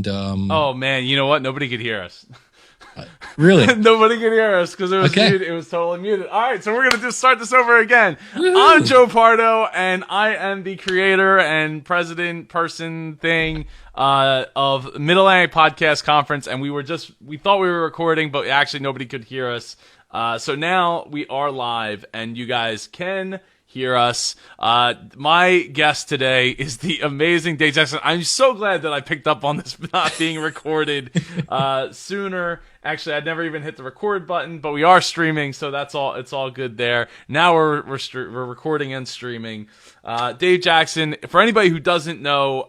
and oh man, you know what? Nobody could hear us. Really? Nobody could hear us because it was muted. It was totally muted. All right, so we're gonna just start this over again. I'm Joe Pardo, and I am the creator and president thing of Mid-Atlantic Podcast Conference. And we thought we were recording, but actually nobody could hear us. So now we are live, and you guys can hear us. My guest today is the amazing Dave Jackson. I'm so glad that I picked up on this not being recorded sooner. Actually, I'd never even hit the record button, but we are streaming, so that's all. It's all good there. Now we're recording and streaming. Dave Jackson, for anybody who doesn't know,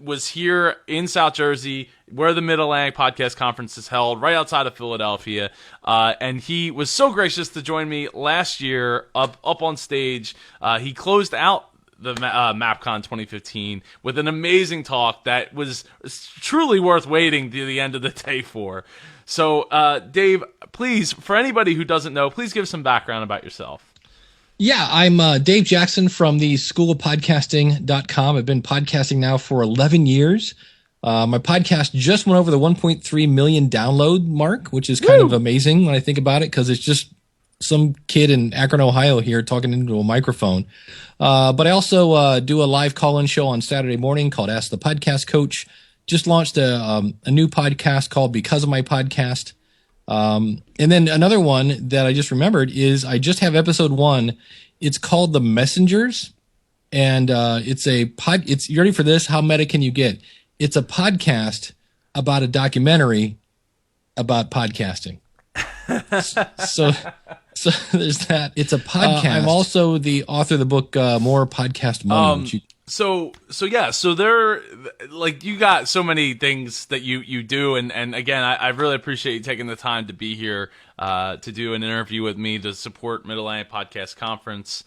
was here in South Jersey, where the Mid-Atlantic Podcast Conference is held, right outside of Philadelphia. And he was so gracious to join me last year up on stage. He closed out the MAPCON 2015 with an amazing talk that was truly worth waiting to the end of the day for. So, Dave, please, for anybody who doesn't know, please give some background about yourself. Yeah, I'm Dave Jackson from the schoolofpodcasting.com. I've been podcasting now for 11 years. My podcast just went over the 1.3 million download mark, which is kind of amazing when I think about it, because it's just some kid in Akron, Ohio here talking into a microphone. But I also do a live call-in show on Saturday morning called Ask the Podcast Coach. Just launched a new podcast called Because of My Podcast. And then another one that I just remembered is I just have episode 1. It's called The Messengers. And it's you ready for this? How meta can you get? It's a podcast about a documentary about podcasting. So there's that. It's a podcast. I'm also the author of the book More Podcast Money. So there, like, you got so many things that you do, and again, I really appreciate you taking the time to be here to do an interview with me to support Mid-Atlantic Podcast Conference.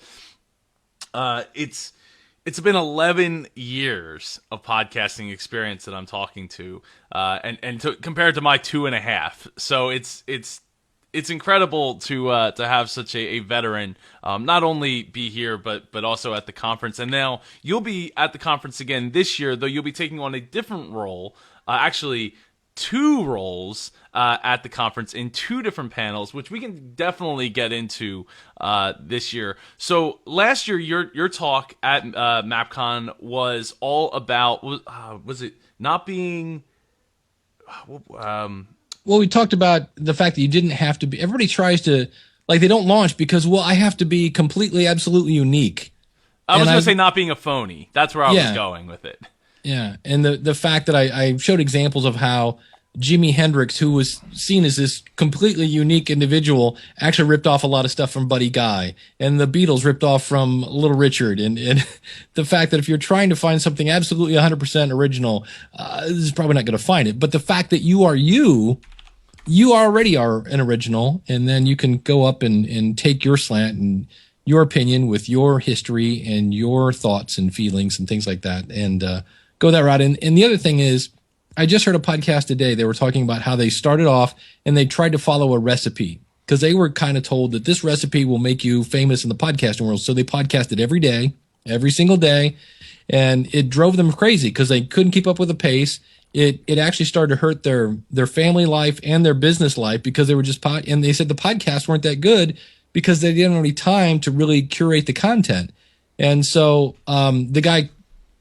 It's been 11 years of podcasting experience that I'm talking to, compared to my 2.5. So it's incredible to have such a veteran not only be here but also at the conference. And now you'll be at the conference again this year, though you'll be taking on a different role, actually 2 roles at the conference in 2 different panels, which we can definitely get into this year. So last year, your talk at MAPCON was all about was it not being Well, we talked about the fact that you didn't have to be. Everybody tries to, like, they don't launch because, well, I have to be completely, absolutely unique. I was going to say not being a phony. That's where I was going with it. Yeah, and the fact that I showed examples of how Jimi Hendrix, who was seen as this completely unique individual, actually ripped off a lot of stuff from Buddy Guy, and the Beatles ripped off from Little Richard, and the fact that if you're trying to find something absolutely 100% original, this is probably not going to find it. But the fact that you are you already are an original, and then you can go up and take your slant and your opinion with your history and your thoughts and feelings and things like that, and go that route. And the other thing is, I just heard a podcast today. They were talking about how they started off and they tried to follow a recipe because they were kind of told that this recipe will make you famous in the podcasting world. So they podcasted every day, every single day, and it drove them crazy because they couldn't keep up with the pace. It actually started to hurt their family life and their business life because they were just and they said the podcasts weren't that good because they didn't have any time to really curate the content. And so the guy,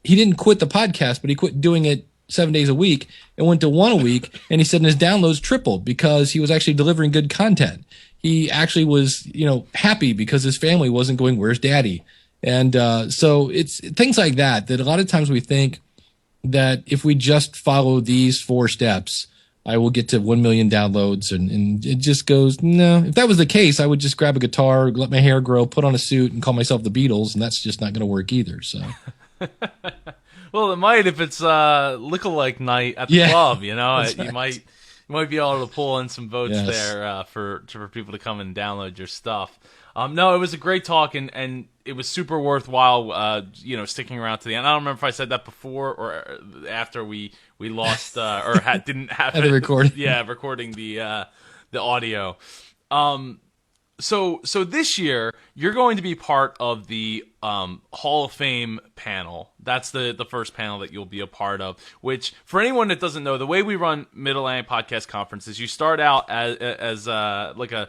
he didn't quit the podcast, but he quit doing it 7 days a week and went to 1 a week. And he said his downloads tripled because he was actually delivering good content. He actually was, happy because his family wasn't going, "Where's Daddy?" And so it's things like that a lot of times we think that if we just follow these 4 steps, I will get to 1 million downloads. And it just goes, no. If that was the case, I would just grab a guitar, let my hair grow, put on a suit, and call myself the Beatles. And that's just not going to work either. So. Well, it might if it's lookalike night at the club. You might be able to pull in some votes there for people to come and download your stuff. No, it was a great talk, and it was super worthwhile. Sticking around to the end. I don't remember if I said that before or after we lost or didn't have the recording. Yeah, recording the audio. So this year you're going to be part of the Hall of Fame panel. That's the first panel that you'll be a part of. Which, for anyone that doesn't know, the way we run Mid Atlantic Podcast Conference is you start out as like an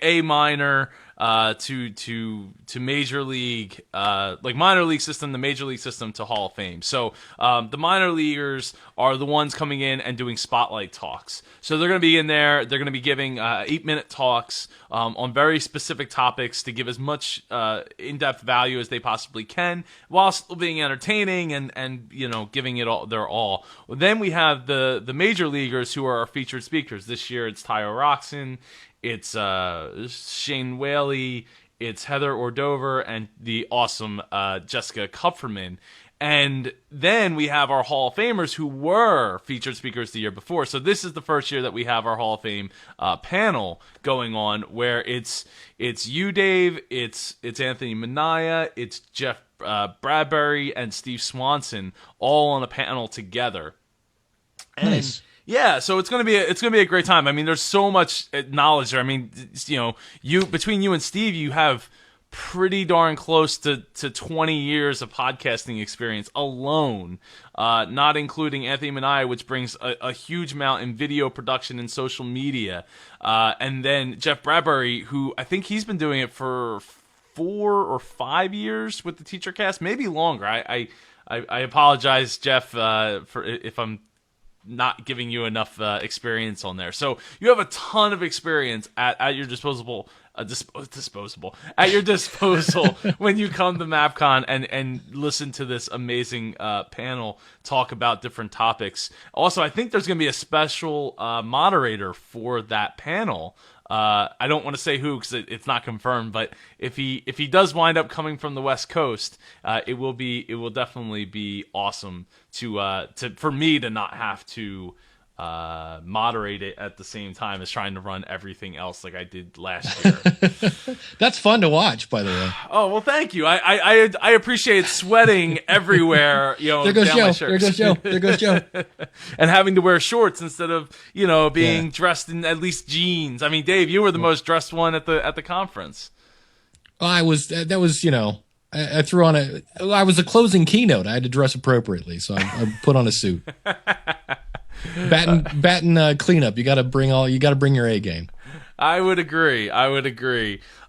A minor to major league, like minor league system, the major league system to Hall of Fame. So the minor leaguers are the ones coming in and doing spotlight talks. So they're going to be in there. They're going to be giving 8-minute talks on very specific topics to give as much in-depth value as they possibly can, while still being entertaining and giving it all their all. Then we have the major leaguers who are our featured speakers. This year it's Tyler Roxon, it's Shane Whaley, it's Heather Ordover, and the awesome Jessica Kupferman. And then we have our Hall of Famers who were featured speakers the year before. So this is the first year that we have our Hall of Fame panel going on, where it's you, Dave, it's Anthony Minaya, it's Jeff Bradbury, and Steve Swanson all on a panel together. And nice. Yeah, so it's gonna be a great time. I mean, there's so much knowledge there. I mean, between you and Steve, you have pretty darn close to 20 years of podcasting experience alone, not including Anthony Minaya, which brings a huge amount in video production and social media, and then Jeff Bradbury, who I think he's been doing it for 4 or 5 years with the Teacher Cast, maybe longer. I apologize, Jeff, for if I'm not giving you enough experience on there. So you have a ton of experience at your disposal at your disposal when you come to MAPCON and listen to this amazing panel talk about different topics. Also, I think there's going to be a special moderator for that panel. I don't want to say who because it's not confirmed, but if he does wind up coming from the West Coast, it will definitely be awesome for me to not have to moderate it at the same time as trying to run everything else like I did last year. That's fun to watch, by the way. Oh, well, thank you. I appreciate sweating everywhere. There goes down Joe. my shirts. There goes Joe. And having to wear shorts instead of being dressed in at least jeans. I mean, Dave, you were the most dressed one at the conference. I was. That was I threw on I was a closing keynote. I had to dress appropriately, so I put on a suit. Batting cleanup. You got to bring your A game. I would agree.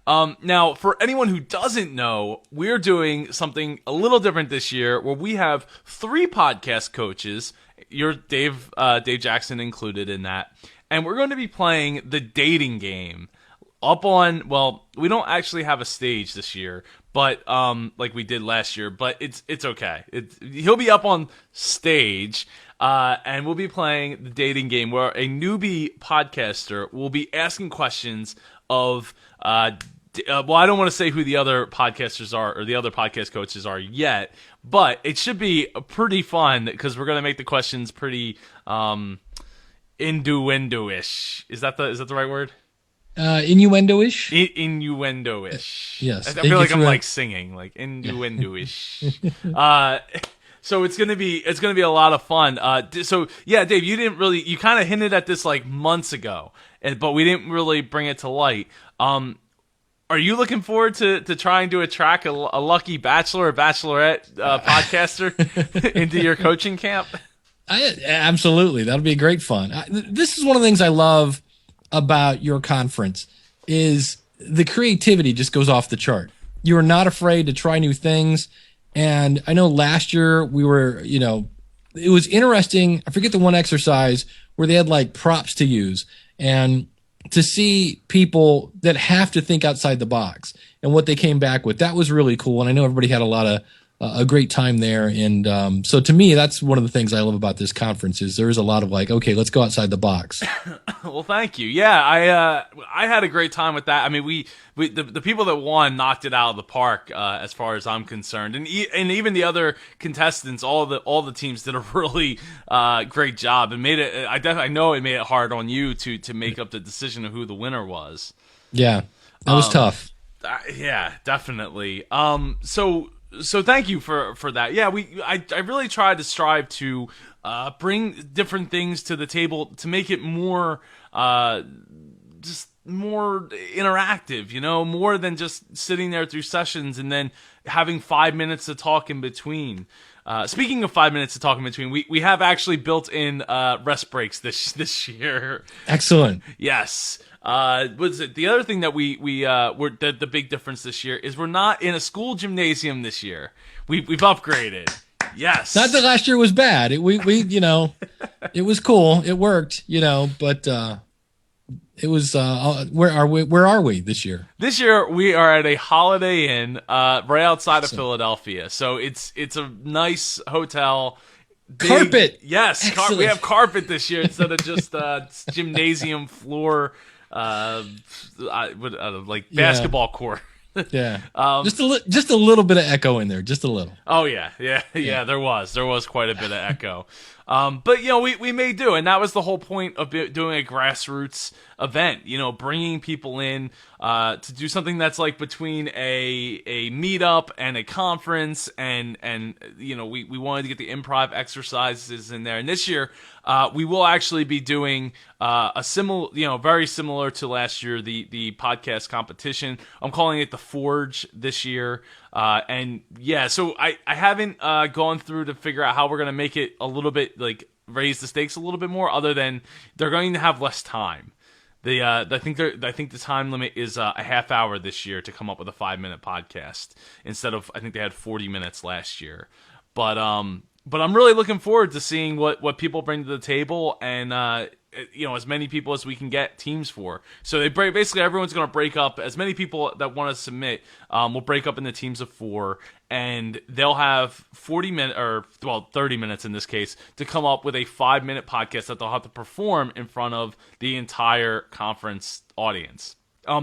Now, for anyone who doesn't know, we're doing something a little different this year, where we have 3 podcast coaches. Your Dave Jackson included in that, and we're going to be playing the dating game. We don't actually have a stage this year, but like we did last year. But it's okay. He'll be up on stage. And we'll be playing the dating game, where a newbie podcaster will be asking questions of, I don't want to say who the other podcasters are or the other podcast coaches are yet, but it should be pretty fun because we're going to make the questions pretty innuendo-ish. Is that the right word? Innuendo-ish? Innuendo-ish. Yes. I feel like I'm like singing, like innuendo-ish. So it's gonna be a lot of fun. So yeah, Dave, you kind of hinted at this like months ago, but we didn't really bring it to light. Are you looking forward to trying to attract a lucky bachelor or bachelorette podcaster into your coaching camp? Absolutely, that'll be great fun. This is one of the things I love about your conference is the creativity just goes off the chart. You are not afraid to try new things. And I know last year we were, it was interesting. I forget the one exercise where they had like props to use and to see people that have to think outside the box and what they came back with. That was really cool. And I know everybody had a great time there. And so to me, that's one of the things I love about this conference is there is a lot of like, okay, let's go outside the box. Well, thank you. Yeah, I had a great time with that. I mean, the people that won knocked it out of the park as far as I'm concerned, and even the other contestants, all the teams did a really great job and made it. I know it made it hard on you to make up the decision of who the winner was. Yeah, that was tough. Yeah, definitely. So thank you for that. Yeah, I really tried to strive to bring different things to the table to make it more just more interactive, more than just sitting there through sessions and then having 5 minutes to talk in between. Speaking of 5 minutes to talk in between, we have actually built in rest breaks this year. Excellent. Yes. Was it the other thing that we're the big difference this year is we're not in a school gymnasium this year. We've upgraded. Yes. Not that last year was bad. It was cool. It worked, but it was where are we this year? This year we are at a Holiday Inn right outside of Philadelphia. So it's a nice hotel. Big, carpet. Yes, we have carpet this year instead of just gymnasium floor like basketball court. Yeah. Just a little bit of echo in there, just a little. Oh yeah. There was quite a bit of echo. But we may do, and that was the whole point of doing a grassroots event. Bringing people in to do something that's like between a meetup and a conference, and we wanted to get the improv exercises in there. And this year, we will actually be doing a similar, very similar to last year, the podcast competition. I'm calling it the Forge this year. And yeah, so I haven't gone through to figure out how we're gonna make it a little bit like raise the stakes a little bit more. Other than they're going to have less time. I think the time limit is a half hour this year to come up with a 5-minute podcast instead of, I think they had 40 minutes last year. But I'm really looking forward to seeing what people bring to the table, and as many people as we can get teams for. So basically everyone's going to break up. As many people that want to submit will break up into teams of 4, and they'll have 40 minutes, or 30 minutes in this case, to come up with a 5-minute podcast that they'll have to perform in front of the entire conference audience.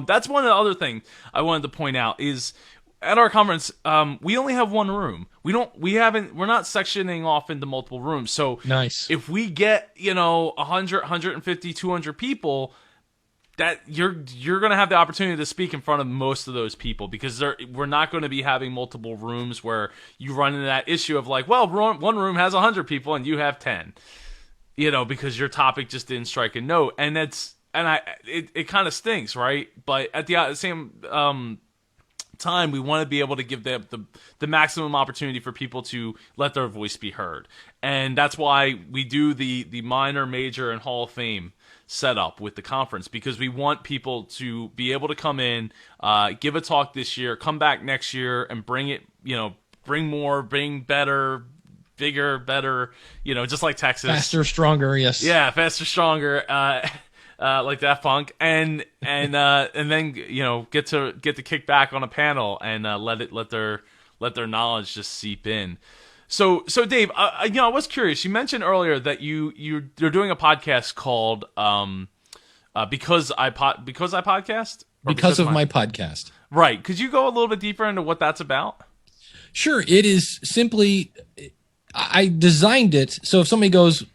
That's one other thing I wanted to point out is, at our conference, we only have one room. We're not sectioning off into multiple rooms. So nice. If we get, 100, 150, 200 people, that you're going to have the opportunity to speak in front of most of those people, because we're not going to be having multiple rooms where you run into that issue of like, well, one room has 100 people and you have 10, because your topic just didn't strike a note. And it kind of stinks, right? But at the same time, we want to be able to give them the maximum opportunity for people to let their voice be heard. And that's why we do the minor, major, and Hall of Fame setup with the conference, because we want people to be able to come in, give a talk this year, come back next year, and bring it, bring more, bring better, bigger, better, just like Texas. Faster, stronger, yes. Yeah, faster, stronger. Like Daft Punk, and then get to kick back on a panel and let their knowledge just seep in. So Dave, I was curious. You mentioned earlier that you're doing a podcast called Because I Podcast? Because of my podcast. Right. Could you go a little bit deeper into what that's about? Sure. It is simply, I designed it so if somebody goes,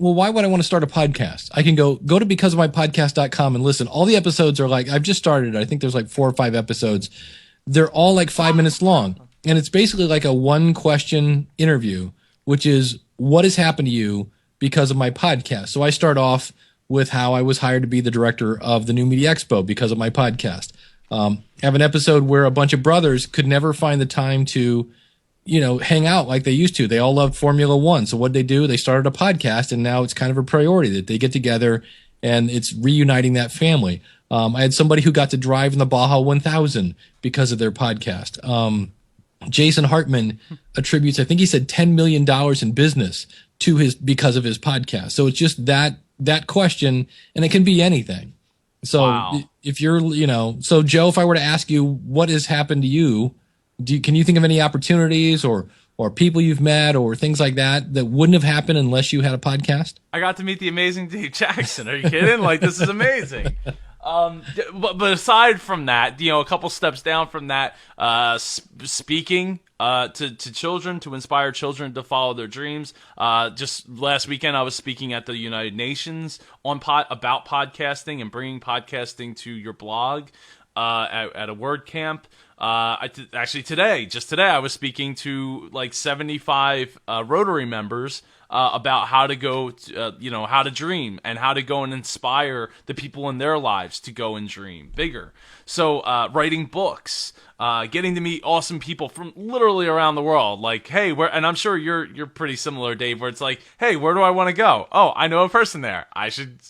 well, why would I want to start a podcast? I can go to becauseofmypodcast.com and listen. All the episodes are like, I've just started. I think there's like 4 or 5 episodes. They're all like 5 minutes long. And it's basically like a 1-question interview, which is, what has happened to you because of my podcast? So I start off with how I was hired to be the director of the New Media Expo because of my podcast. I have an episode where a bunch of brothers could never find the time to hang out like they used to. They all loved Formula One. So what they do, they started a podcast, and now it's kind of a priority that they get together, and it's reuniting that family. I had somebody who got to drive in the Baja 1000 because of their podcast. Jason Hartman attributes, I think he said $10 million in business because of his podcast. So it's just that question, and it can be anything. So wow. If you're, so Joe, if I were to ask you what has happened to you, can you think of any opportunities or people you've met or things like that wouldn't have happened unless you had a podcast? I got to meet the amazing Dave Jackson. Are you kidding? Like, this is amazing. But aside from that, a couple steps down from that, speaking to children, to inspire children to follow their dreams. Just last weekend, I was speaking at the United Nations about podcasting and bringing podcasting to your blog. at a word camp. Actually just today, I was speaking to like 75 Rotary members about how to go, how to dream and how to go and inspire the people in their lives to go and dream bigger. So writing books, getting to meet awesome people from literally around the world. Like, hey, and I'm sure you're pretty similar, Dave, where it's like, hey, where do I want to go? Oh, I know a person there. I should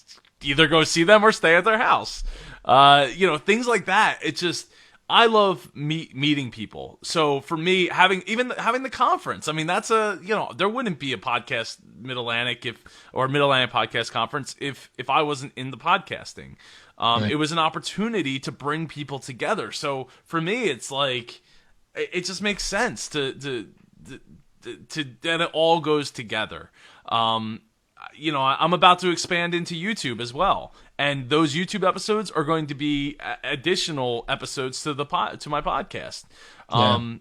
either go see them or stay at their house. Things like that. It just, I love meeting people. So for me, having the conference, I mean, that's there wouldn't be a podcast Mid-Atlantic Mid-Atlantic podcast conference if I wasn't in the podcasting. Right. It was an opportunity to bring people together. So for me, it's like, it just makes sense to that it all goes together. I'm about to expand into YouTube as well, and those YouTube episodes are going to be additional episodes to my podcast. And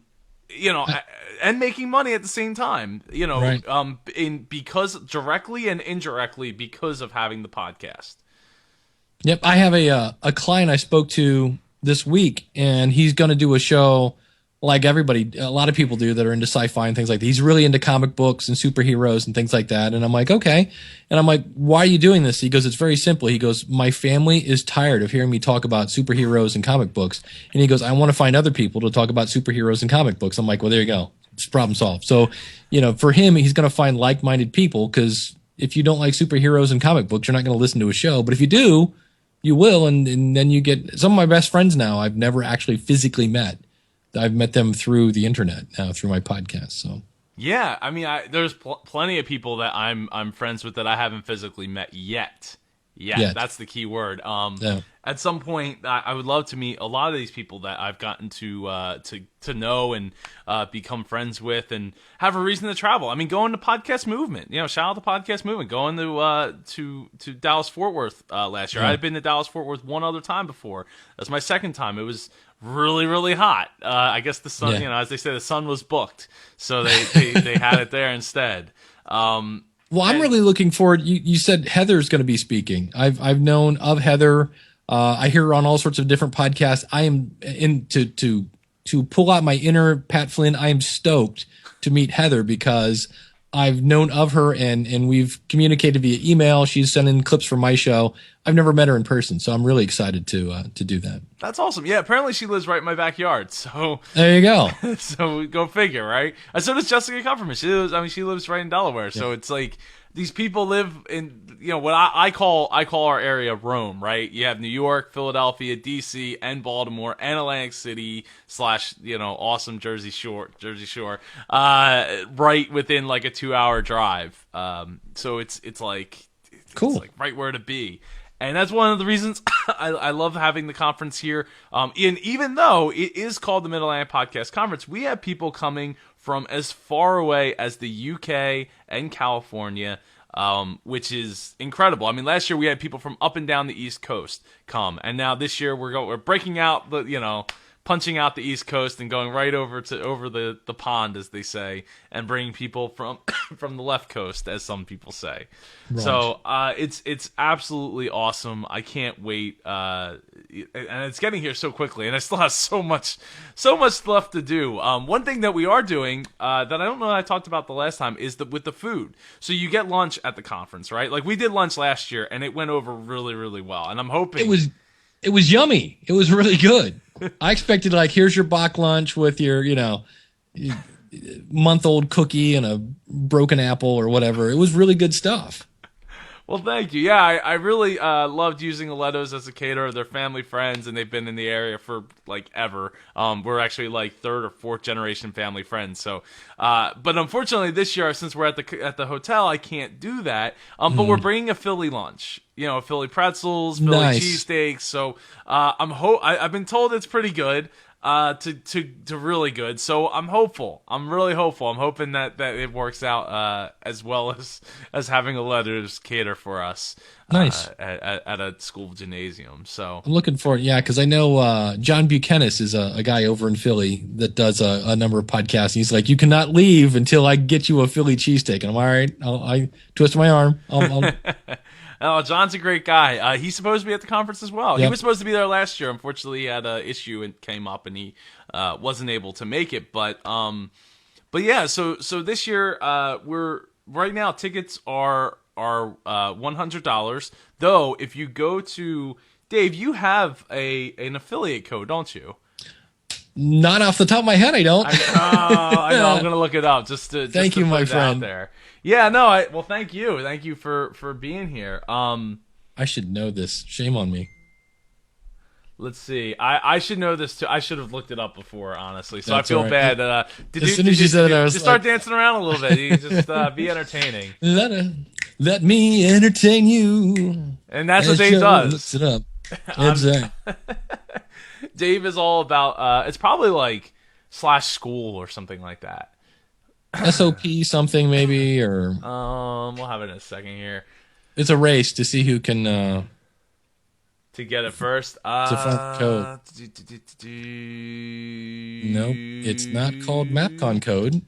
making money at the same time. Right. Because directly and indirectly because of having the podcast. Yep, I have a client I spoke to this week, and he's going to do a show like everybody, a lot of people do that are into sci-fi and things like that. He's really into comic books and superheroes and things like that. And I'm like, okay. And I'm like, why are you doing this? He goes, it's very simple. He goes, my family is tired of hearing me talk about superheroes and comic books. And he goes, I want to find other people to talk about superheroes and comic books. I'm like, well, there you go. It's problem solved. So, for him, he's going to find like-minded people, because if you don't like superheroes and comic books, you're not going to listen to a show. But if you do, you will. And then you get some of my best friends now I've never actually physically met. I've met them through the internet now, through my podcast. So yeah, I mean, there's plenty of people that I'm friends with that I haven't physically met yet. Yeah, that's the key word. At some point, I would love to meet a lot of these people that I've gotten to know and become friends with, and have a reason to travel. I mean, going to Podcast Movement. Shout out to Podcast Movement. Going to Dallas Fort Worth last year. Yeah. I'd been to Dallas Fort Worth one other time before. That's my second time. It was really, really hot. I guess the sun, as they say, the sun was booked, so they had it there instead. Well, I'm really looking forward. You said Heather's going to be speaking. I've known of Heather. I hear her on all sorts of different podcasts. I am to pull out my inner Pat Flynn. I am stoked to meet Heather, because I've known of her and we've communicated via email. She's sending clips from my show. I've never met her in person, so I'm really excited to do that. That's awesome. Yeah, apparently she lives right in my backyard. So there you go. So go figure, right? And so does Jessica Kupferman. She lives right in Delaware. Yeah. So it's like these people live in what I call our area Rome, right? You have New York, Philadelphia, DC, and Baltimore, and Atlantic City / awesome Jersey Shore, right within like a 2-hour drive. So it's like cool. It's like right where to be. And that's one of the reasons I love having the conference here. And even though it is called the Mid-Atlantic Podcast Conference, we have people coming from as far away as the UK and California, which is incredible. I mean, last year we had people from up and down the East Coast come, and now this year we're breaking out punching out the East Coast and going right over the pond, as they say, and bringing people from from the left coast, as some people say. Right. So it's absolutely awesome. I can't wait, and it's getting here so quickly, and I still have so much left to do. One thing that we are doing that I don't know that I talked about the last time is with the food. So you get lunch at the conference, right? Like we did lunch last year, and it went over really, really well. And I'm hoping it was yummy. It was really good. I expected, like, here's your Bach lunch with your, month-old cookie and a broken apple or whatever. It was really good stuff. Well, thank you. Yeah, I really loved using Aletto's as a caterer. They're family friends, and they've been in the area for, like, ever. We're actually, like, 3rd or 4th generation family friends. So, but unfortunately, this year, since we're at the hotel, I can't do that. But we're bringing a Philly lunch. Philly pretzels, Philly cheesesteaks. So I've been told it's pretty good, to really good. So I'm hopeful. I'm really hopeful. I'm hoping that it works out as well as having Aletto's cater for us. Nice. At a school gymnasium. So I'm looking forward. Yeah, because I know John Buchanan is a guy over in Philly that does a number of podcasts. He's like, you cannot leave until I get you a Philly cheesesteak. And I'm all right. I twist my arm. I'll Oh, John's a great guy. He's supposed to be at the conference as well. He Yep. was supposed to be there last year. Unfortunately, he had an issue and came up, and he wasn't able to make it. But yeah. So this year, we're right now. Tickets are $100. Though, if you go to Dave, you have an affiliate code, don't you? Not off the top of my head, I don't. I know. I'm gonna look it up just to Thank to you, put my it out friend. there. Yeah, no. Well, thank you. Thank you for being here. I should know this. Shame on me. Let's see. I should know this too. I should have looked it up before, honestly. So That's I feel all right. bad. As soon as you said it, I was just start like- dancing around a little bit. You just be entertaining, Let me entertain you. and that's what As Dave Joe does. looks it up. That's right. Dave is all about. It's probably like /school or something like that. SOP something maybe, or We'll have it in a second here it's a race to see who can. to get it first. To find the code. Nope, it's not called MAPCON code.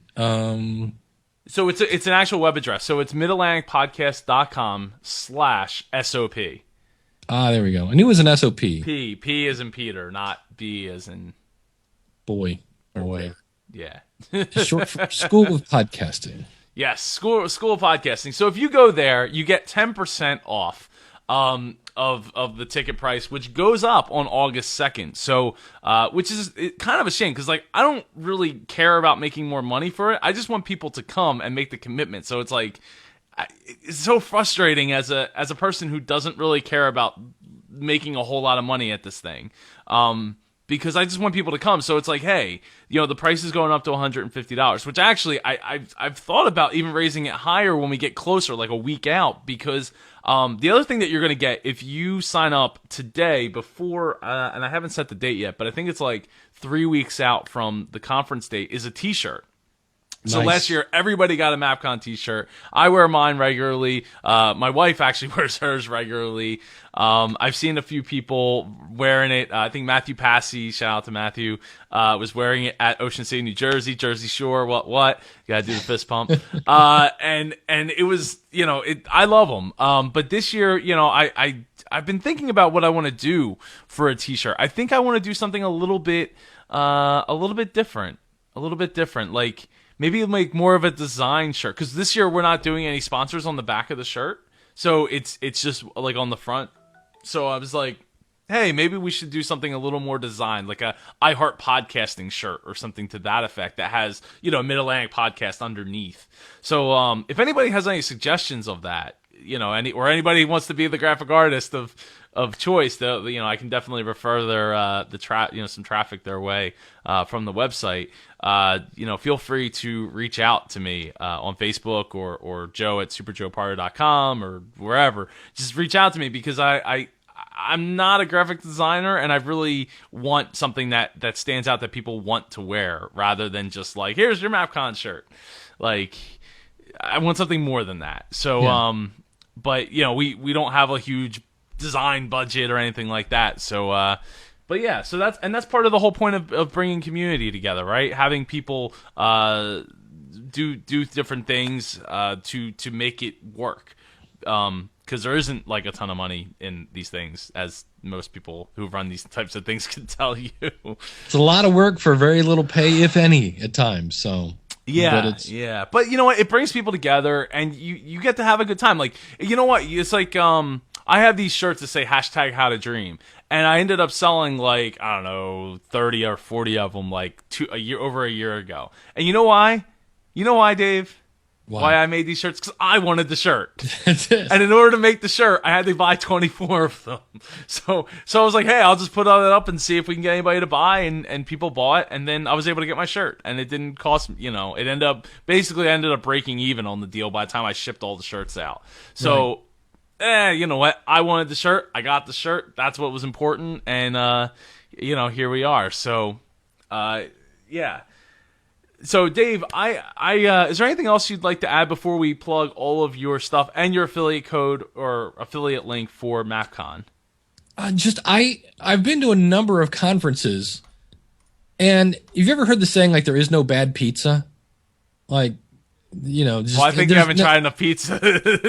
So it's an actual web address. So it's midatlanticpodcast.com/SOP. There we go. I knew it was an SOP. P as in Peter, not B as in Boy or whatever. yeah. Short for School of Podcasting. Yes, school of podcasting. So if you go there, you get 10% off of the ticket price, which goes up on August 2nd. So which is kind of a shame because like I don't really care about making more money for it. I just want people to come and make the commitment. So it's like it's so frustrating as a person who doesn't really care about making a whole lot of money at this thing. Because I just want people to come. So it's like, hey, the price is going up to $150, which actually I've thought about even raising it higher when we get closer, like a week out, because the other thing that you're going to get if you sign up today before, and I haven't set the date yet, but I think it's like 3 weeks out from the conference date, is a t-shirt. So Nice. last year, everybody got a MAPCON t-shirt. I wear mine regularly. My wife actually wears hers regularly. I've seen a few people wearing it. I think Matthew Passy, shout out to Matthew, was wearing it at Ocean City, New Jersey, Jersey Shore. What? You gotta do the fist pump. And it was, I love them. But this year, I've been thinking about what I want to do for a t-shirt. I think I want to do something a little bit different. Like, maybe make more of a design shirt, because this year we're not doing any sponsors on the back of the shirt, so it's just like on the front. So I was like, hey, maybe we should do something a little more designed, like a I Heart Podcasting shirt or something to that effect that has Mid-Atlantic Podcast underneath. So if anybody has any suggestions of that, or anybody wants to be the graphic artist of choice, I can definitely refer their some traffic their way from the website. Feel free to reach out to me on Facebook or Joe at superjoepardo.com or wherever. Just reach out to me, because I'm not a graphic designer, and I really want something that stands out that people want to wear, rather than just like, here's your MAPCON shirt. Like, I want something more than that. So Yeah. but we don't have a huge design budget or anything like that. So but yeah, so that's part of the whole point of bringing community together, right? Having people do different things to make it work, because there isn't like a ton of money in these things, as most people who run these types of things can tell you. It's a lot of work for very little pay, if any, at times. So Yeah. But you know what? It brings people together, and you get to have a good time. Like, you know what? It's like I have these shirts that say #HowToDream, and I ended up selling like, I don't know, 30 or 40 of them like over a year ago. And you know why? You know why, Dave? Why I made these shirts? Because I wanted the shirt. And in order to make the shirt, I had to buy 24 of them. So I was like, hey, I'll just put all that up and see if we can get anybody to buy. And people bought, and then I was able to get my shirt. And it didn't cost, it ended up breaking even on the deal by the time I shipped all the shirts out. So, you know what? I wanted the shirt. I got the shirt. That's what was important. And, here we are. So, yeah. So, Dave, is there anything else you'd like to add before we plug all of your stuff and your affiliate code or affiliate link for MAPCON? I've been to a number of conferences, and have you ever heard the saying, like, there is no bad pizza? Like, just Well, I think you haven't tried enough pizza.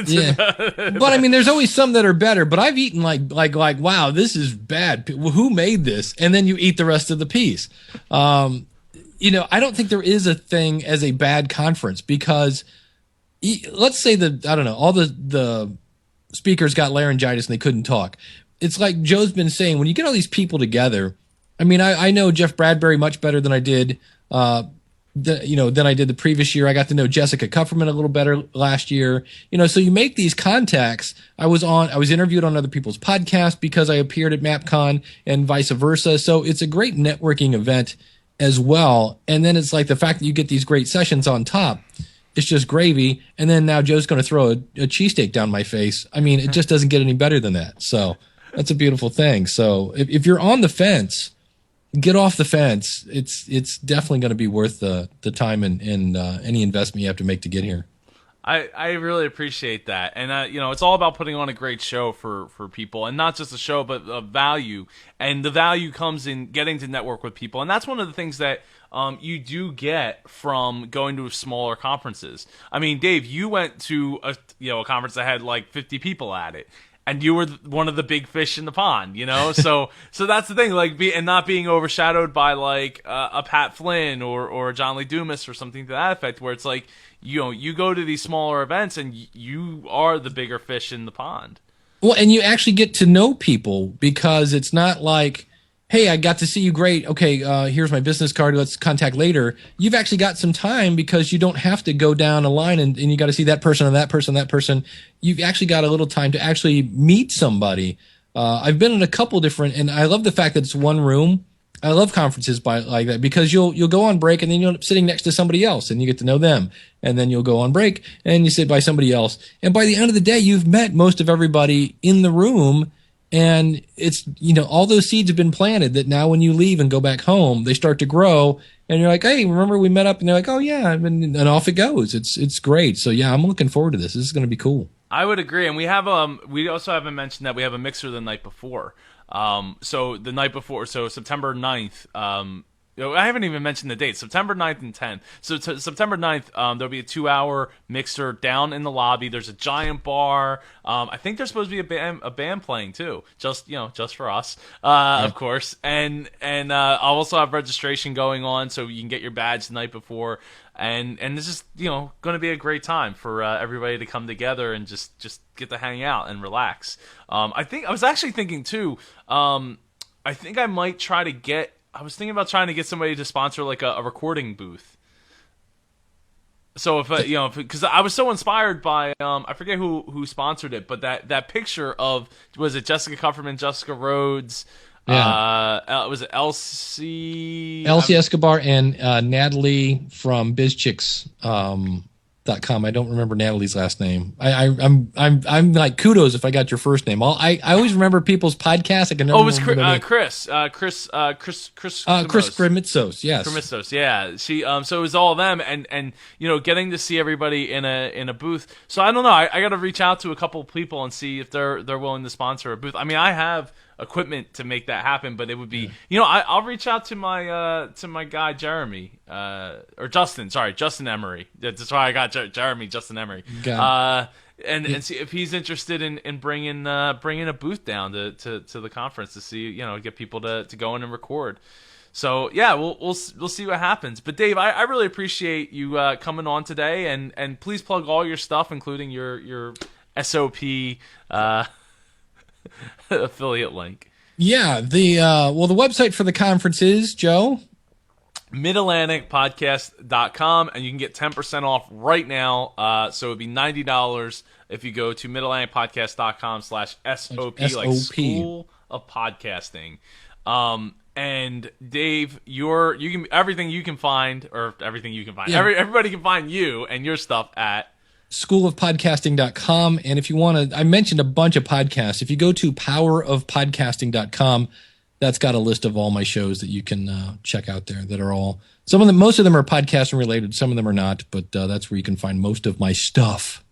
Yeah, but I mean, there's always some that are better. But I've eaten like wow, this is bad. Who made this? And then you eat the rest of the piece. I don't think there is a thing as a bad conference because let's say I don't know, all the speakers got laryngitis and they couldn't talk. It's like Joe's been saying, when you get all these people together, I mean, I know Jeff Bradbury much better than I did, than I did the previous year. I got to know Jessica Kupferman a little better last year. So you make these contacts. I was interviewed on other people's podcasts because I appeared at MAPCON and vice versa. So it's a great networking event as well. And then it's like the fact that you get these great sessions on top. It's just gravy. And then now Joe's going to throw a cheesesteak down my face. I mean, it just doesn't get any better than that. So that's a beautiful thing. So if you're on the fence, get off the fence. It's definitely going to be worth the time and any investment you have to make to get here. I really appreciate that. And, it's all about putting on a great show for people, and not just a show, but a value. And the value comes in getting to network with people. And that's one of the things that you do get from going to smaller conferences. I mean, Dave, you went to a conference that had like 50 people at it. And you were one of the big fish in the pond, So that's the thing, and not being overshadowed by like a Pat Flynn or John Lee Dumas or something to that effect, where it's like, you go to these smaller events and you are the bigger fish in the pond. Well, and you actually get to know people because it's not like, hey, I got to see you, great. Okay, here's my business card. Let's contact later. You've actually got some time because you don't have to go down a line and you got to see that person and that person, that person. You've actually got a little time to actually meet somebody. I've been in a couple different, and I love the fact that it's one room. I love conferences like that because you'll go on break and then you'll end up sitting next to somebody else and you get to know them. And then you'll go on break and you sit by somebody else. And by the end of the day, you've met most of everybody in the room. And it's, all those seeds have been planted that now when you leave and go back home, they start to grow and you're like, hey, remember we met up? And they're like, oh yeah. And off it goes. It's great. So yeah, I'm looking forward to this. This is going to be cool. I would agree. And we also haven't mentioned that we have a mixer the night before. So the night before, so September 9th, I haven't even mentioned the date, September 9th and 10th. So September 9th, there'll be a 2-hour mixer down in the lobby. There's a giant bar. I think there's supposed to be a band playing too, just for us, of course. And I'll also have registration going on, so you can get your badge the night before. And this is, going to be a great time for everybody to come together and just get to hang out and relax. I was actually thinking too, I think I might try to get, I was thinking about trying to get somebody to sponsor like a recording booth. So because I was so inspired by I forget who sponsored it, but that picture of, was it Jessica Kupferman, Jessica Rhodes, was it Elsie Escobar and Natalie from BizChicks.com. I don't remember Natalie's last name. I'm like, kudos if I got your first name. I always remember people's podcasts. I can never. Oh, it was Chris Krimitsos. Yes, Krimitsos. Yeah, she. So it was all of them, and getting to see everybody in a booth. So I don't know. I got to reach out to a couple people and see if they're willing to sponsor a booth. I mean, I have equipment to make that happen, but it would be, I'll reach out to my guy Jeremy, or Justin Emery. That's why I got Jeremy, Justin Emery. And see if he's interested in bringing a booth down to the conference to see, get people to go in and record. So yeah, we'll see what happens. But Dave, I really appreciate you coming on today, and please plug all your stuff, including your SOP affiliate link. Yeah, the website for the conference is, Joe? MidAtlanticPodcast.com, and you can get 10% off right now. So it would be $90 if you go to MidAtlanticPodcast.com/SOP, like School of Podcasting. And Dave, everybody can find everybody can find you and your stuff at schoolofpodcasting.com. And if you want to, I mentioned a bunch of podcasts. If you go to powerofpodcasting.com, that's got a list of all my shows that you can check out there that are all, most of them are podcasting related. Some of them are not, but that's where you can find most of my stuff.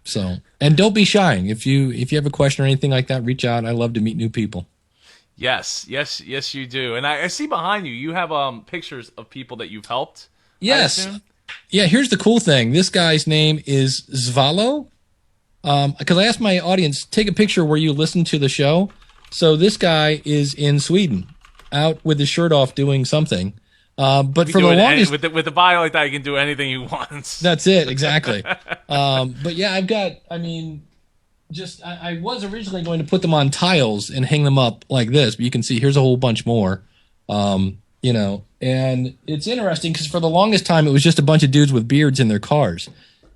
So, and don't be shy. If you have a question or anything like that, reach out. I love to meet new people. Yes, you do. And I see behind you, you have pictures of people that you've helped. Yes. Yeah, here's the cool thing. This guy's name is Zvalo. Because I asked my audience, take a picture where you listen to the show. So this guy is in Sweden, out with his shirt off doing something. But for the longest, with a bio like that, you can do anything you want. That's it, exactly. But yeah, I've got. I mean, I was originally going to put them on tiles and hang them up like this, but you can see here's a whole bunch more. And it's interesting because for the longest time it was just a bunch of dudes with beards in their cars.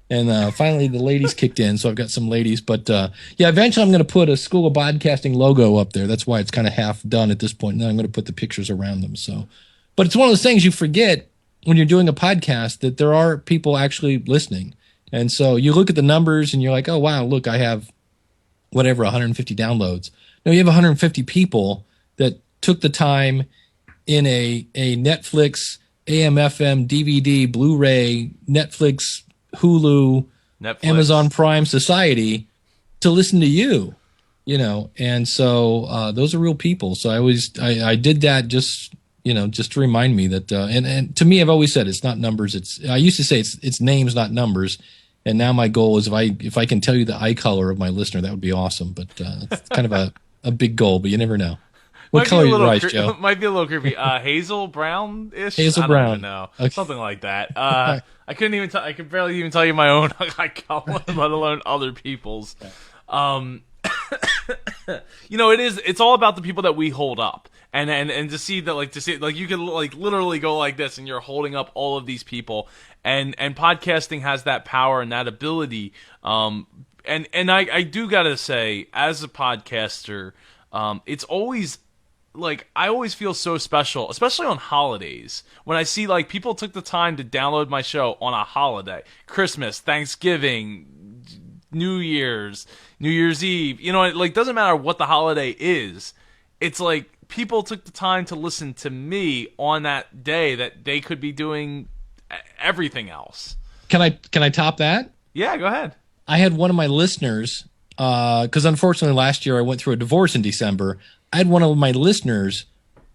And finally, the ladies kicked in, so I've got some ladies. But yeah, eventually I'm going to put a School of Broadcasting logo up there. That's why it's kind of half done at this point. And then I'm going to put the pictures around them. So, but it's one of those things you forget when you're doing a podcast that there are people actually listening. And so you look at the numbers and you're like, oh, wow, look, I have whatever, 150 downloads. No, you have 150 people that took the time in a Netflix, AM/FM, DVD, Blu-ray, Netflix, Hulu, Amazon Prime society to listen to you, and so those are real people. So I did that just to remind me that, and to me, I've always said it's not numbers. I used to say it's names, not numbers. And now my goal is if I can tell you the eye color of my listener, that would be awesome. But it's kind of a big goal, but you never know. What color are your eyes, Joe? Might be a little creepy. Hazel brown-ish? Hazel brown. I don't know. Okay. Something like that. I couldn't even I could barely even tell you my own eye color, let alone other people's. It's all about the people that we hold up. And to see that, you can literally go like this and you're holding up all of these people. And podcasting has that power and that ability. And I do gotta say, as a podcaster, it's always, I always feel so special, especially on holidays, when I see, people took the time to download my show on a holiday. Christmas, Thanksgiving, New Year's Eve. It doesn't matter what the holiday is. It's people took the time to listen to me on that day that they could be doing everything else. Can I top that? Yeah, go ahead. I had one of my listeners, because unfortunately last year I went through a divorce in December. I had one of my listeners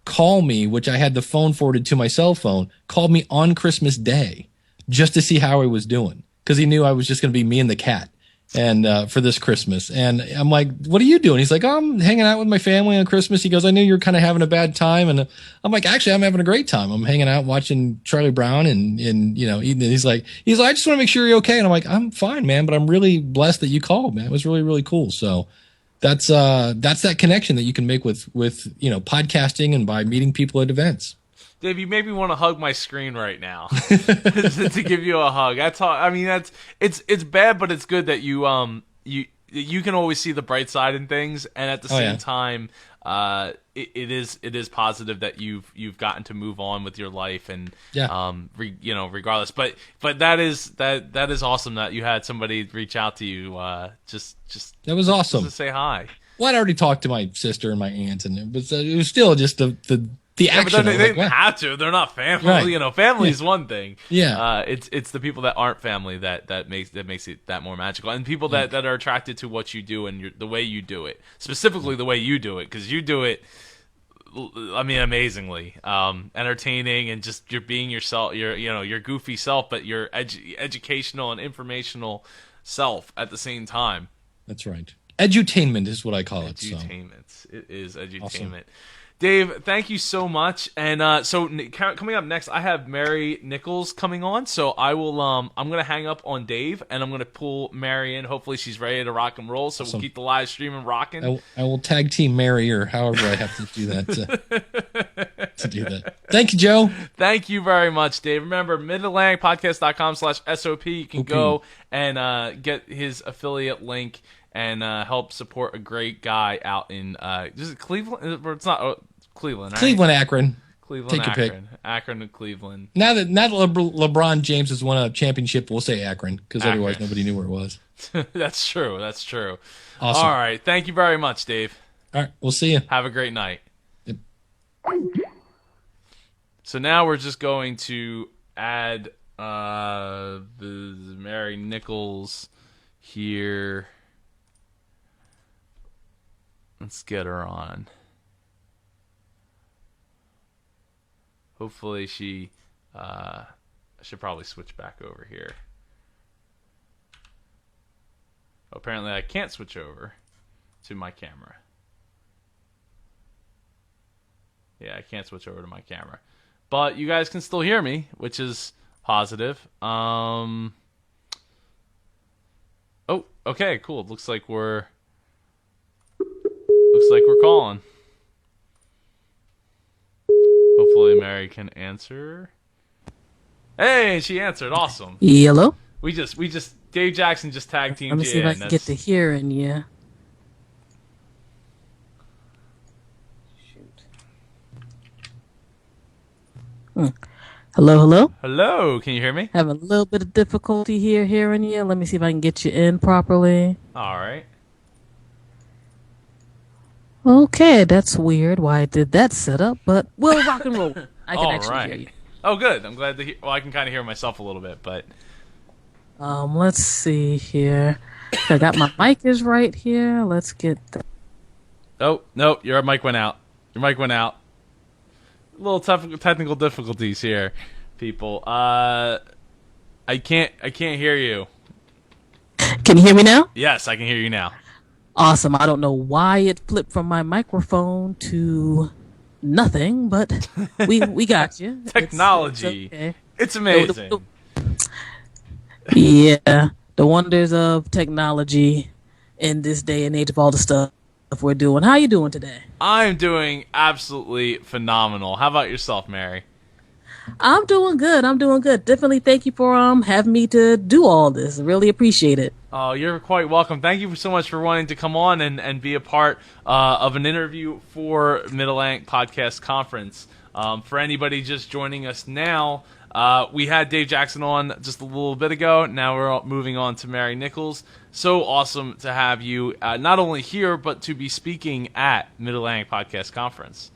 call me, which I had the phone forwarded to my cell phone, called me on Christmas Day just to see how I was doing, because he knew I was just going to be me and the cat and for this Christmas. And I'm like, what are you doing? He's like, oh, I'm hanging out with my family on Christmas. He goes, I knew you were kind of having a bad time. And I'm like, actually, I'm having a great time. I'm hanging out watching Charlie Brown and eating. He's like, I just want to make sure you're okay. And I'm like, I'm fine, man, but I'm really blessed that you called, man. It was really, really cool. So that's that connection that you can make with podcasting and by meeting people at events. Dave, you made me want to hug my screen right now to give you a hug. That's all. I mean, it's bad, but it's good that you can always see the bright side in things, and at the same time, it is positive that you've gotten to move on with your life, and regardless. But that is awesome that you had somebody reach out to you. Just that was awesome just to say hi. Well, I'd already talked to my sister and my aunt, and it was still just the action. But they didn't have to. They're not family. Right. Family is one thing. Yeah. It's the people that aren't family that makes it that more magical, and people that are attracted to what you do and the way you do it, specifically the way you do it, because you do it. I mean, amazingly entertaining, and just you're being yourself. Your goofy self, but your educational and informational self at the same time. That's right. Edutainment is what I call it. Edutainment. So. It is edutainment. Awesome. Dave, thank you so much. And so coming up next, I have Mary Nichols coming on. So I will. I'm gonna hang up on Dave, and I'm gonna pull Mary in. Hopefully, she's ready to rock and roll. So awesome. We'll keep the live streaming rocking. I will tag team Mary, or however I have to do that to do that. Thank you, Joe. Thank you very much, Dave. Remember, midatlanticpodcast.com/SOP. You can go and get his affiliate link and help support a great guy out in is it Cleveland? It's not Cleveland, right? Cleveland, Akron. Cleveland, take Akron. your pick. Akron and Cleveland. Now that LeBron James has won a championship, we'll say Akron, because otherwise nobody knew where it was. That's true. Awesome. All right. Thank you very much, Dave. All right. We'll see you. Have a great night. Yep. So now we're just going to add the Mary Nichols here. Let's get her on. Hopefully she I should probably switch back over here. Apparently I can't switch over to my camera. Yeah, I can't switch over to my camera. But you guys can still hear me, which is positive. Oh, okay, cool. Looks like we're calling. Hopefully Mary can answer. Hey, she answered. Awesome. Hello? We just Dave Jackson just tag teamed you. Let me see if I can get to hearing you. Shoot. Hello? Hello, can you hear me? Having a little bit of difficulty here hearing you. Let me see if I can get you in properly. All right. Okay, that's weird why I did that setup, but we'll rock and roll. I can actually hear you. Oh, good. I'm glad to hear. Well, I can kind of hear myself a little bit, but let's see here. I got my mic is right here. Let's get that. Oh, no, your mic went out. Your mic went out. A little technical difficulties here, people. I can't hear you. Can you hear me now? Yes, I can hear you now. Awesome. I don't know why it flipped from my microphone to nothing, but we got you. Technology. It's okay. It's amazing. Yeah, the wonders of technology in this day and age of all the stuff we're doing. How you doing today? I'm doing absolutely phenomenal. How about yourself, Mary? I'm doing good. Definitely thank you for having me to do all this. I really appreciate it. Oh, you're quite welcome. Thank you so much for wanting to come on and be a part of an interview for Mid-Atlantic Podcast Conference. For anybody just joining us now, we had Dave Jackson on just a little bit ago. Now we're moving on to Mary Nichols. So awesome to have you not only here, but to be speaking at Mid-Atlantic Podcast Conference.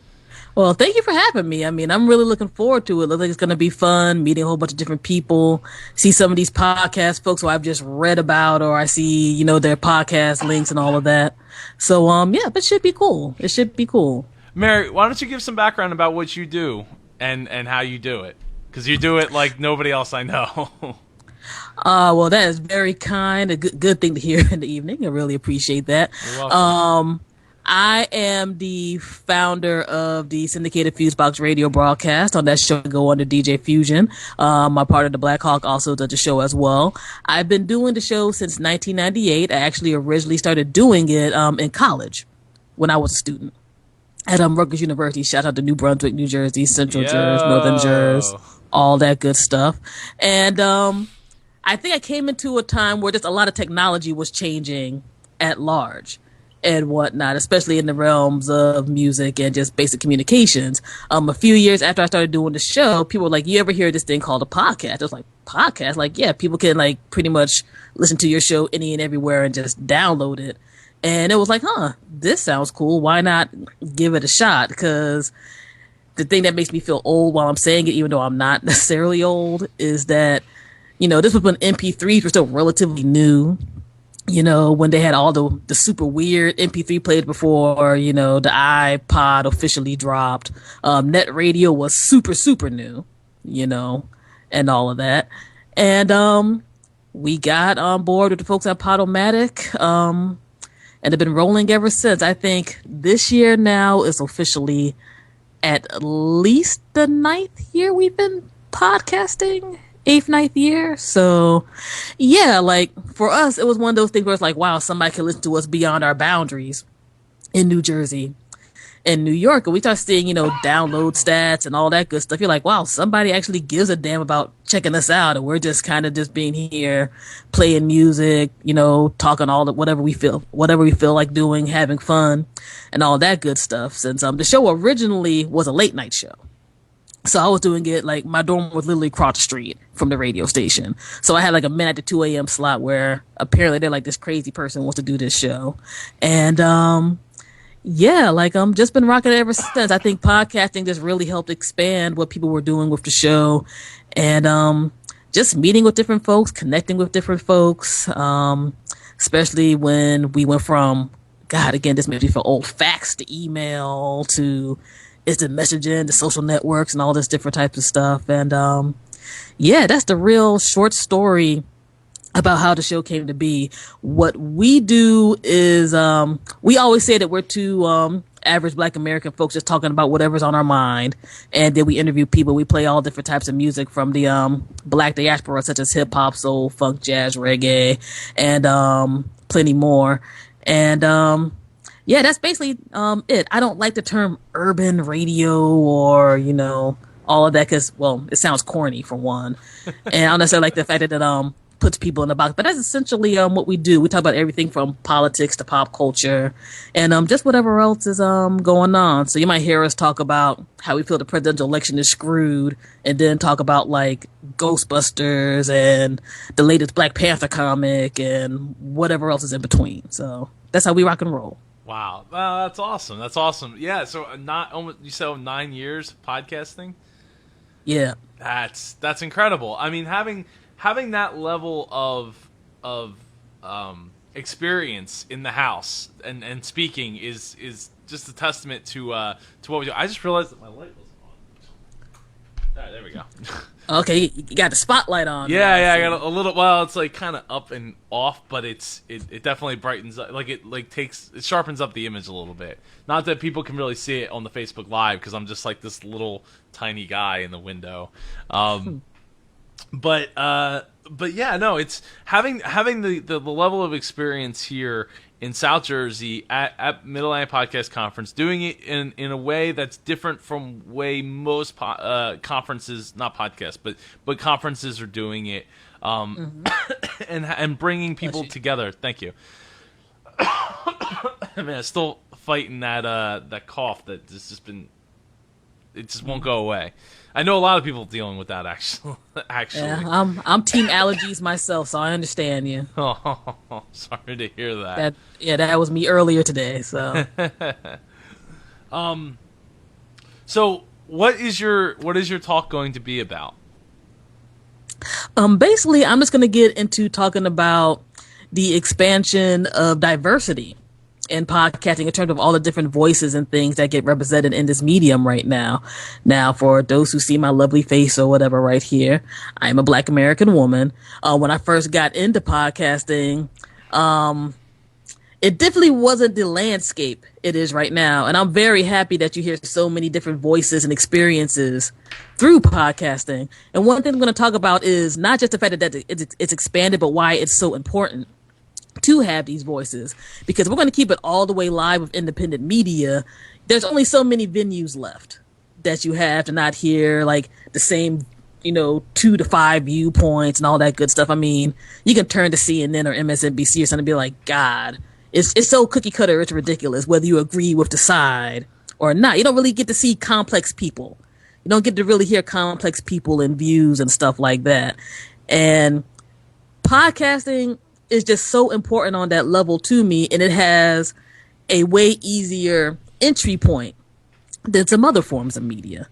Well, thank you for having me. I mean, I'm really looking forward to it. Looks like it's going to be fun, meeting a whole bunch of different people, see some of these podcast folks who I've just read about, or I see, their podcast links and all of that. So, yeah, that should be cool. It should be cool. Mary, why don't you give some background about what you do and how you do it? Because you do it like nobody else I know. Well, that is very kind. A good thing to hear in the evening. I really appreciate that. You're welcome. I am the founder of the syndicated Fusebox radio broadcast. On that show, I go under DJ Fusion. I'm part of the Black Hawk also does the show as well. I've been doing the show since 1998. I actually originally started doing it in college when I was a student at Rutgers University. Shout out to New Brunswick, New Jersey, Central Jersey, Northern Jersey, all that good stuff. And I think I came into a time where just a lot of technology was changing at large and whatnot, especially in the realms of music and just basic communications. A few years after I started doing the show, people were like, you ever hear this thing called a podcast? I was like, podcast? Like, yeah, people can like pretty much listen to your show any and everywhere and just download it. And it was like, this sounds cool. Why not give it a shot? Because the thing that makes me feel old while I'm saying it, even though I'm not necessarily old, is that, this was when MP3s were still relatively new. When they had all the super weird MP3 players before, the iPod officially dropped. Net radio was super, super new, and all of that. And we got on board with the folks at Podomatic, and have been rolling ever since. I think this year now is officially at least the 9th year we've been podcasting. 8th, 9th year. So yeah, like for us, it was one of those things where it's like, wow, somebody can listen to us beyond our boundaries in New Jersey and New York. And we start seeing, download stats and all that good stuff. You're like, wow, somebody actually gives a damn about checking us out. And we're just kind of just being here, playing music, talking all the, whatever we feel like doing, having fun and all that good stuff. Since the show originally was a late night show. So I was doing it like my dorm was literally across the street from the radio station. So I had like a midnight to 2 a.m. slot where apparently they're like, this crazy person wants to do this show. And, yeah, like just been rocking it ever since. I think podcasting just really helped expand what people were doing with the show. And, just meeting with different folks, connecting with different folks. Especially when we went from, God, again, this makes me feel old, fax to email to instant messaging, the social networks and all this different types of stuff. And Yeah, that's the real short story about how the show came to be. What we do is we always say that we're two average Black American folks just talking about whatever's on our mind, and then we interview people. We play all different types of music from the Black diaspora, such as hip hop, soul, funk, jazz, reggae, and plenty more. And yeah, that's basically it. I don't like the term urban radio or all of that because, well, it sounds corny for one, and I don't necessarily like the fact that it puts people in a box. But that's essentially what we do. We talk about everything from politics to pop culture, and just whatever else is going on. So you might hear us talk about how we feel the presidential election is screwed, and then talk about like Ghostbusters and the latest Black Panther comic and whatever else is in between. So that's how we rock and roll. Wow, that's awesome. That's awesome. Yeah. So you said 9 years podcasting. Yeah, that's incredible. I mean, having that level of experience in the house and speaking is just a testament to what we do. I just realized that my light wasn't on. All right, there we go. Okay, you got the spotlight on. Yeah, I got a little. Well, it's like kind of up and off, but it definitely brightens up. Like it sharpens up the image a little bit. Not that people can really see it on the Facebook Live because I'm just like this little tiny guy in the window. But yeah, no, it's having the level of experience here in South Jersey at Mid Atlantic Podcast Conference, doing it in a way that's different from way most conferences, not podcasts, but conferences are doing it, and bringing people together. Thank you. Man, I'm still fighting that cough that has just been. It just won't go away. I know a lot of people dealing with that actually. Yeah, I'm team allergies myself, so I understand you. Oh, sorry to hear that. That was me earlier today. So, so what is your talk going to be about? Basically, I'm just going to get into talking about the expansion of diversity in podcasting in terms of all the different voices and things that get represented in this medium right now. Now, for those who see my lovely face or whatever right here, I'm a Black American woman. When I first got into podcasting, it definitely wasn't the landscape it is right now. And I'm very happy that you hear so many different voices and experiences through podcasting. And one thing I'm going to talk about is not just the fact that it's expanded, but why it's so important to have these voices, because we're going to keep it all the way live with independent media. There's only so many venues left that you have to not hear like the same, 2 to 5 viewpoints and all that good stuff. I mean, you can turn to CNN or MSNBC or something and be like, God, it's so cookie cutter, it's ridiculous, whether you agree with the side or not. You don't really get to see complex people. You don't get to really hear complex people and views and stuff like that. And podcasting is just so important on that level to me, and it has a way easier entry point than some other forms of media.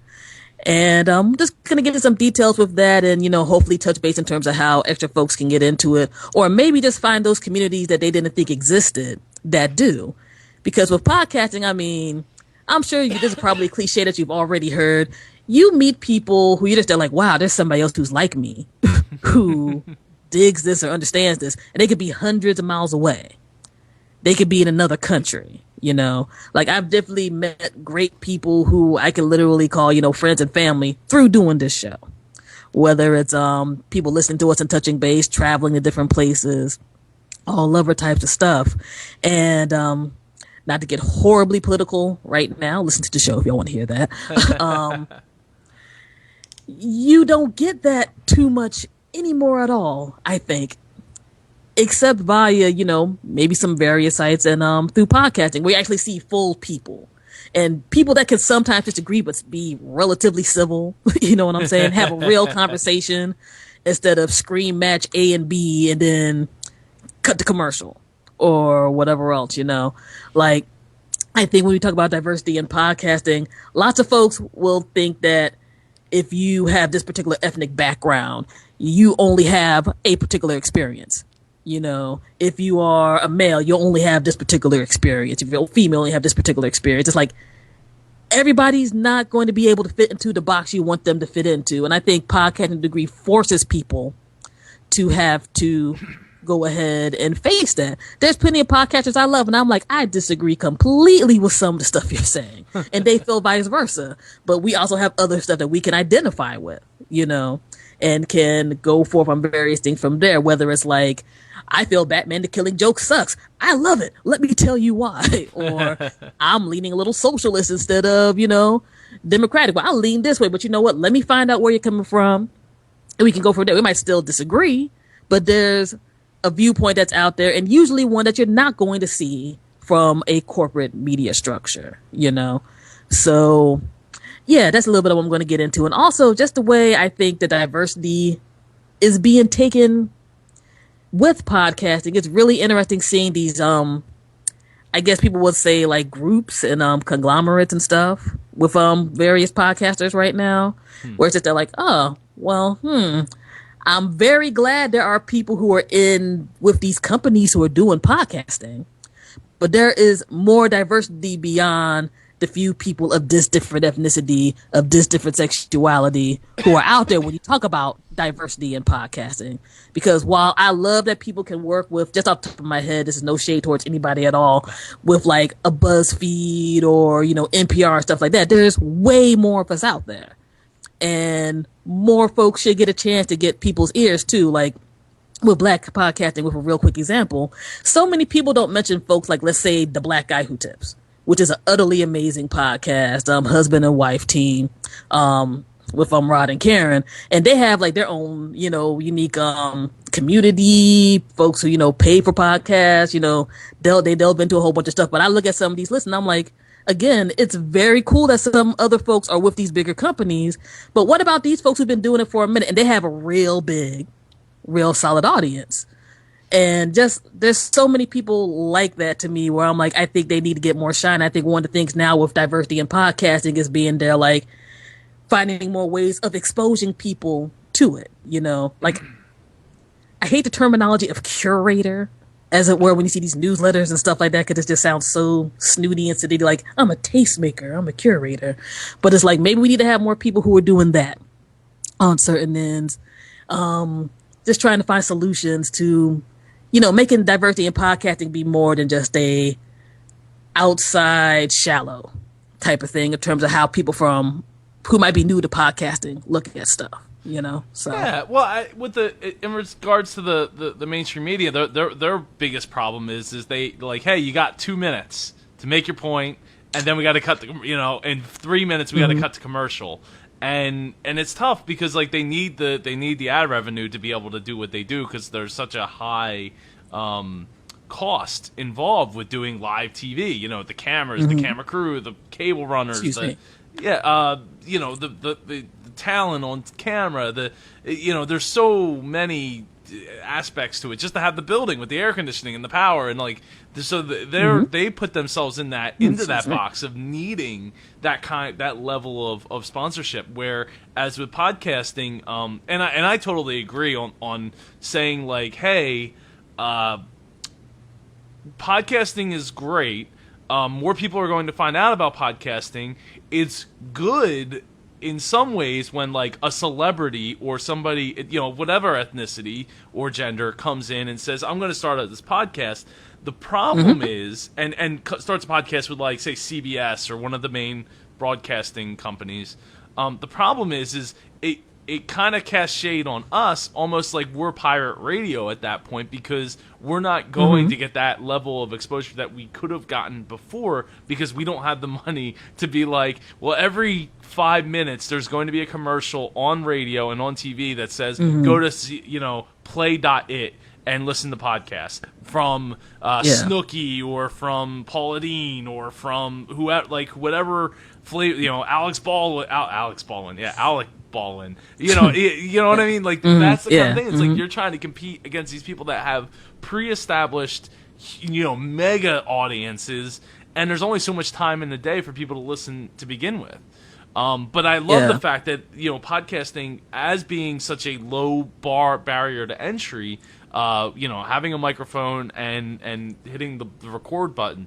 And I'm just going to get into some details with that and, hopefully touch base in terms of how extra folks can get into it, or maybe just find those communities that they didn't think existed that do. Because with podcasting, I mean, I'm sure this is probably a cliche that you've already heard. You meet people who they're like, wow, there's somebody else who's like me, who digs this or understands this, and they could be hundreds of miles away. They could be in another country, like I've definitely met great people who I can literally call, friends and family through doing this show, whether it's people listening to us and touching base, traveling to different places, all other types of stuff. And not to get horribly political right now, listen to the show if y'all want to hear that. You don't get that too much anymore at all, I think, except via, maybe some various sites and through podcasting, where you actually see full people and people that can sometimes disagree but be relatively civil. You know what I'm saying? Have a real conversation instead of scream match A and B and then cut the commercial or whatever else. Like, I think when we talk about diversity in podcasting, lots of folks will think that if you have this particular ethnic background, you only have a particular experience. If you are a male, you'll only have this particular experience. If you're a female, you only have this particular experience. It's like everybody's not going to be able to fit into the box you want them to fit into. And I think podcasting degree forces people to have to go ahead and face that. There's plenty of podcasters I love, and I'm like, I disagree completely with some of the stuff you're saying. And they feel vice versa. But we also have other stuff that we can identify with, you know, and can go forth on various things from there, whether it's like, I feel Batman the Killing Joke sucks. I love it. Let me tell you why. Or I'm leaning a little socialist instead of, you know, democratic. Well, I'll lean this way, but you know what? Let me find out where you're coming from, and we can go from there. We might still disagree, but there's a viewpoint that's out there, and usually one that you're not going to see from a corporate media structure, you know? So, yeah, that's a little bit of what I'm going to get into. And also just the way I think the diversity is being taken with podcasting. It's really interesting seeing these, I guess people would say like groups and conglomerates and stuff with various podcasters right now, where it's just they're like, oh, well, I'm very glad there are people who are in with these companies who are doing podcasting, but there is more diversity beyond the few people of this different ethnicity, of this different sexuality who are out there when you talk about diversity in podcasting. Because while I love that people can work with, just off the top of my head, this is no shade towards anybody at all, with like a BuzzFeed or, you know, NPR and stuff like that, there's way more of us out there. And more folks should get a chance to get people's ears too. Like with Black podcasting, with a real quick example, so many people don't mention folks like, let's say, The Black Guy Who Tips, which is an utterly amazing podcast, husband and wife team, with Rod and Karen, and they have like their own, you know, unique community, folks who, you know, pay for podcasts, you know, they delve into a whole bunch of stuff. But I look at some of these lists and I'm like, again, it's very cool that some other folks are with these bigger companies, but what about these folks who've been doing it for a minute and they have a real big, real solid audience? And just, there's so many people like that to me where I'm like, I think they need to get more shine. I think one of the things now with diversity in podcasting is being there, like finding more ways of exposing people to it, you know? Like, I hate the terminology of curator, as it were, when you see these newsletters and stuff like that, because it just sounds so snooty and city. Like, I'm a tastemaker, I'm a curator. But it's like, maybe we need to have more people who are doing that on certain ends. Just trying to find solutions to, you know, making diversity in podcasting be more than just a outside, shallow type of thing in terms of how people from who might be new to podcasting look at stuff, you know? So yeah, well, in regards to the mainstream media, their biggest problem is they like, hey, you got 2 minutes to make your point, and then we got to cut you know, in 3 minutes we got to cut to commercial. And it's tough because like they need the ad revenue to be able to do what they do, because there's such a high cost involved with doing live TV. You know, the cameras, the camera crew, the cable runners, you know, the talent on camera. You know, there's so many aspects to it, just to have the building with the air conditioning and the power, and like so they put themselves into that box of needing that level of sponsorship. Whereas with podcasting, and I totally agree on saying like, hey, podcasting is great. More people are going to find out about podcasting. It's good in some ways when like a celebrity or somebody, you know, whatever ethnicity or gender comes in and says, I'm going to start this podcast. The problem is, and starts a podcast with like, say, CBS or one of the main broadcasting companies. The problem is it kind of casts shade on us, almost like we're pirate radio at that point, because we're not going to get that level of exposure that we could have gotten before, because we don't have the money to be like, well, every 5 minutes there's going to be a commercial on radio and on TV that says, go to, you know, play.it and listen to podcasts from Snooki or from Paula Deen or from whoever, like whatever flavor, you know, Alec Baldwin, you know, you know what I mean? Like that's the kind of thing. It's like you're trying to compete against these people that have pre-established, you know, mega audiences, and there's only so much time in the day for people to listen to begin with. But I love the fact that, you know, podcasting as being such a low barrier to entry, you know, having a microphone and hitting the record button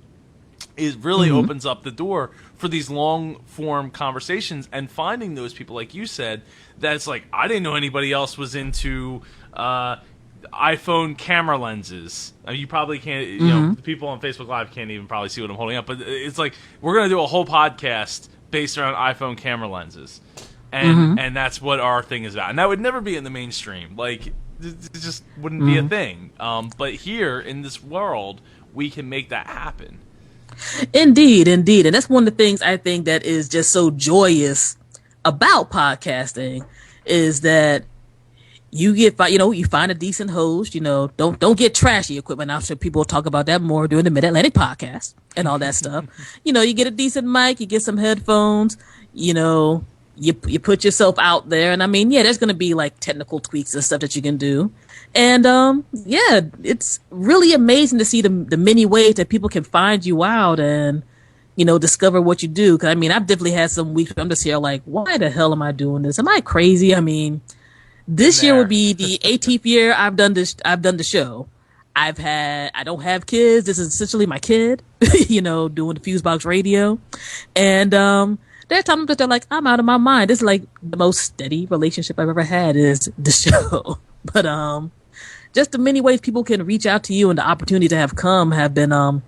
it really opens up the door for these long form conversations, and finding those people, like you said, that's like, I didn't know anybody else was into iPhone camera lenses. I mean, you probably can't, you know, the people on Facebook Live can't even probably see what I'm holding up, but it's like, we're going to do a whole podcast based around iPhone camera lenses. And that's what our thing is about. And that would never be in the mainstream. Like, it just wouldn't be a thing. But here in this world, we can make that happen. Indeed. And that's one of the things I think that is just so joyous about podcasting, is that you get, you know, you find a decent host, you know, don't get trashy equipment. I'm sure people will talk about that more during the Mid-Atlantic podcast and all that stuff. You know, you get a decent mic, you get some headphones, you know, you put yourself out there. And I mean, yeah, there's going to be like technical tweaks and stuff that you can do. And yeah, it's really amazing to see the many ways that people can find you out and, you know, discover what you do. Cause I mean, I've definitely had some weeks where I'm just here like, why the hell am I doing this? Am I crazy? I mean, this year would be the 18th year I've done the show. I don't have kids. This is essentially my kid, you know, doing the Fusebox Radio. And, there are times that they're like, I'm out of my mind. This is like the most steady relationship I've ever had is the show. But, just the many ways people can reach out to you and the opportunity to have come have been,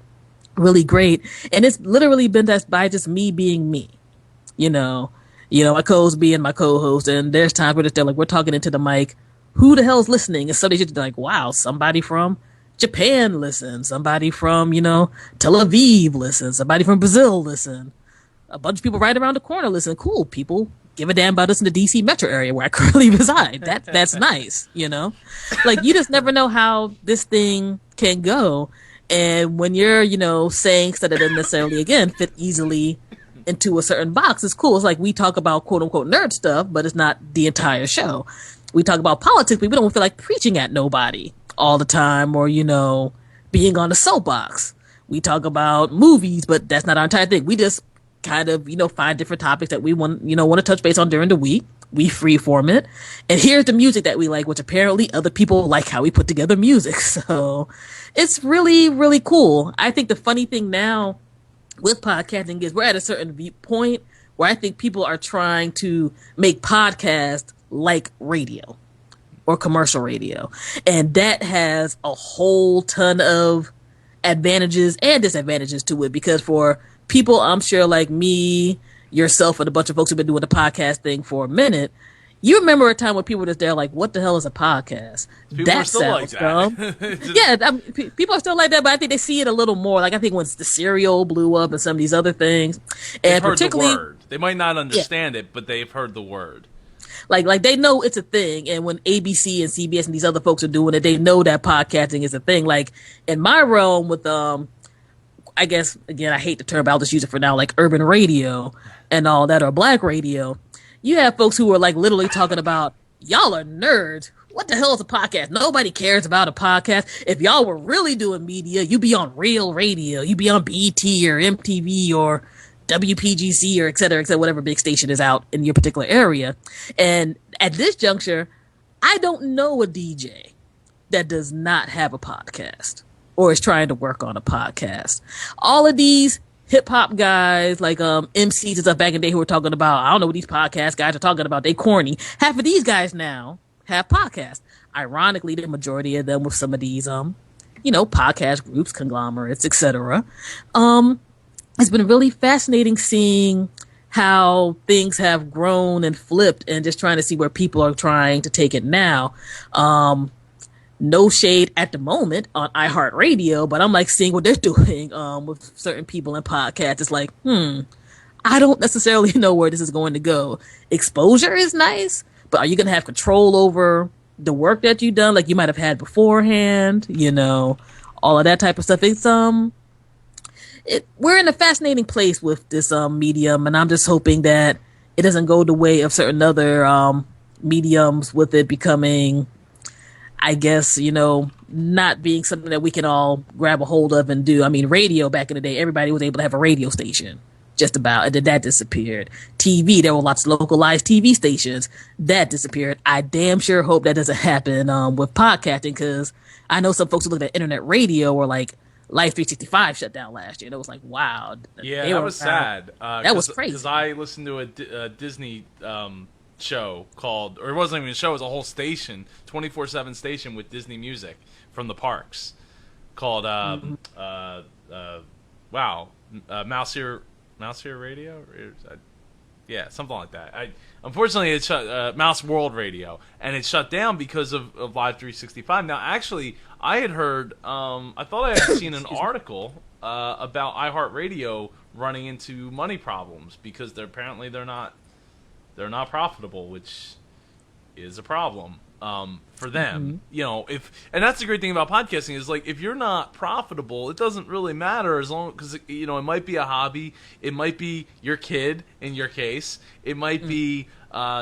really great. And it's literally been by just me being me, you know, my co-host being my co-host. And there's times where they're like, we're talking into the mic. Who the hell's listening? And somebody's just like, wow, somebody from Japan listens. Somebody from, you know, Tel Aviv listens. Somebody from Brazil listens. A bunch of people right around the corner listen. Cool. People give a damn about us in the DC metro area where I currently reside. That's nice, you know? Like, you just never know how this thing can go. And when you're, you know, saying stuff that doesn't necessarily, again, fit easily into a certain box, it's cool. It's like we talk about quote unquote nerd stuff, but it's not the entire show. We talk about politics, but we don't feel like preaching at nobody all the time or, you know, being on the soapbox. We talk about movies, but that's not our entire thing. We just kind of, you know, find different topics that we want to touch base on during the week. We freeform it. And here's the music that we like, which apparently other people like how we put together music. So it's really, really cool. I think the funny thing now with podcasting is we're at a certain point where I think people are trying to make podcasts like radio or commercial radio. And that has a whole ton of advantages and disadvantages to it, because for people, I'm sure, like me, yourself, and a bunch of folks who've been doing the podcast thing for a minute, you remember a time when people were just there like, what the hell is a podcast? People that are still sounds like dumb. that. Yeah, I mean, people are still like that, but I think they see it a little more. Like, I think once the cereal blew up and some of these other things, They've and heard particularly, the word. They might not understand it, but they've heard the word. like they know it's a thing. And when ABC and CBS and these other folks are doing it, they know that podcasting is a thing. Like in my realm with, I guess, again, I hate the term, but I'll just use it for now, like urban radio and all that, or black radio. You have folks who are like literally talking about, y'all are nerds. What the hell is a podcast? Nobody cares about a podcast. If y'all were really doing media, you'd be on real radio. You'd be on BET or MTV or WPGC or et cetera, whatever big station is out in your particular area. And at this juncture, I don't know a DJ that does not have a podcast or is trying to work on a podcast. All of these hip hop guys, like MCs and stuff back in the day who were talking about, I don't know what these podcast guys are talking about. They corny. Half of these guys now have podcasts. Ironically, the majority of them with some of these, you know, podcast groups, conglomerates, etc. It's been really fascinating seeing how things have grown and flipped, and just trying to see where people are trying to take it now. No shade at the moment on iHeartRadio, but I'm like seeing what they're doing with certain people in podcasts. It's like, I don't necessarily know where this is going to go. Exposure is nice, but are you going to have control over the work that you've done, like you might have had beforehand? You know, all of that type of stuff. It's we're in a fascinating place with this medium, and I'm just hoping that it doesn't go the way of certain other mediums, with it becoming, I guess, you know, not being something that we can all grab a hold of and do. I mean, radio back in the day, everybody was able to have a radio station, just about, and then that disappeared. TV, there were lots of localized TV stations. That disappeared. I damn sure hope that doesn't happen with podcasting, because I know some folks who look at internet radio are like, Life 365 shut down last year. And it was like, wow. Yeah, that was sad. That was crazy. Because I listened to a Disney show called, or it wasn't even a show, it was a whole station, 24/7 station with Disney music from the parks called, Mouse Ear Radio? Yeah, something like that. Unfortunately, it shut Mouse World Radio, and it shut down because of Live 365. Now, actually, I had heard, I thought I had seen an article about iHeartRadio running into money problems because they're not profitable, which is a problem for them. And that's the great thing about podcasting is like if you're not profitable, it doesn't really matter as long because it might be a hobby, it might be your kid in your case, it might be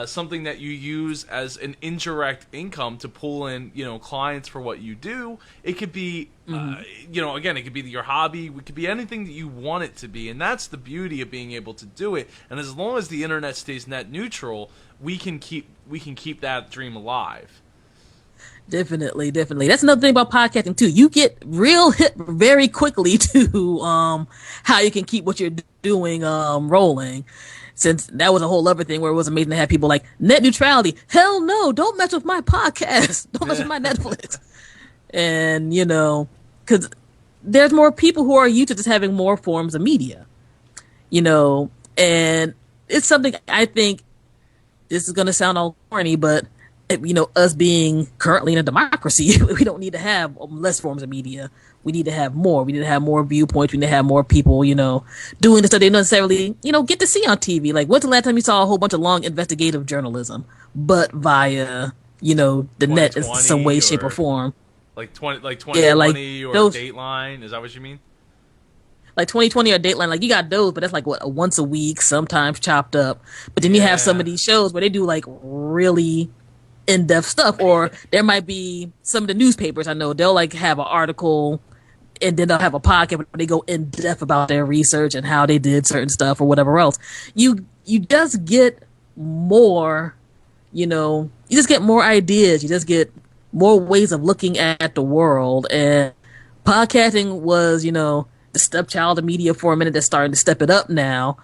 something that you use as an indirect income to pull in clients for what you do. It could be again, it could be your hobby, it could be anything that you want it to be, and that's the beauty of being able to do it. And as long as the internet stays net neutral, we can keep that dream alive. Definitely. That's another thing about podcasting too. You get real hip very quickly to how you can keep what you're doing rolling. Since that was a whole other thing where it was amazing to have people like net neutrality. Hell no, don't mess with my podcast. Don't mess with my Netflix. And because there's more people who are used to just having more forms of media. And it's something I think. This is going to sound all corny, but us being currently in a democracy, we don't need to have less forms of media. We need to have more. We need to have more viewpoints. We need to have more people, doing the stuff they don't necessarily, get to see on TV. Like, when's the last time you saw a whole bunch of long investigative journalism, but via, the net in some way, shape, or form? Like 2020 or Dateline? Is that what you mean? Like 2020 or Dateline, like you got those, but that's like what, once a week, sometimes chopped up. But then you have some of these shows where they do like really in-depth stuff, or there might be some of the newspapers I know, they'll like have an article and then they'll have a podcast where they go in depth about their research and how they did certain stuff or whatever else. You just get more, you just get more ideas. You just get more ways of looking at the world. And podcasting was, the stepchild of media for a minute that's starting to step it up now.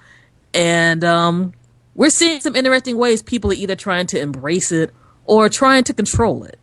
And we're seeing some interesting ways people are either trying to embrace it or trying to control it.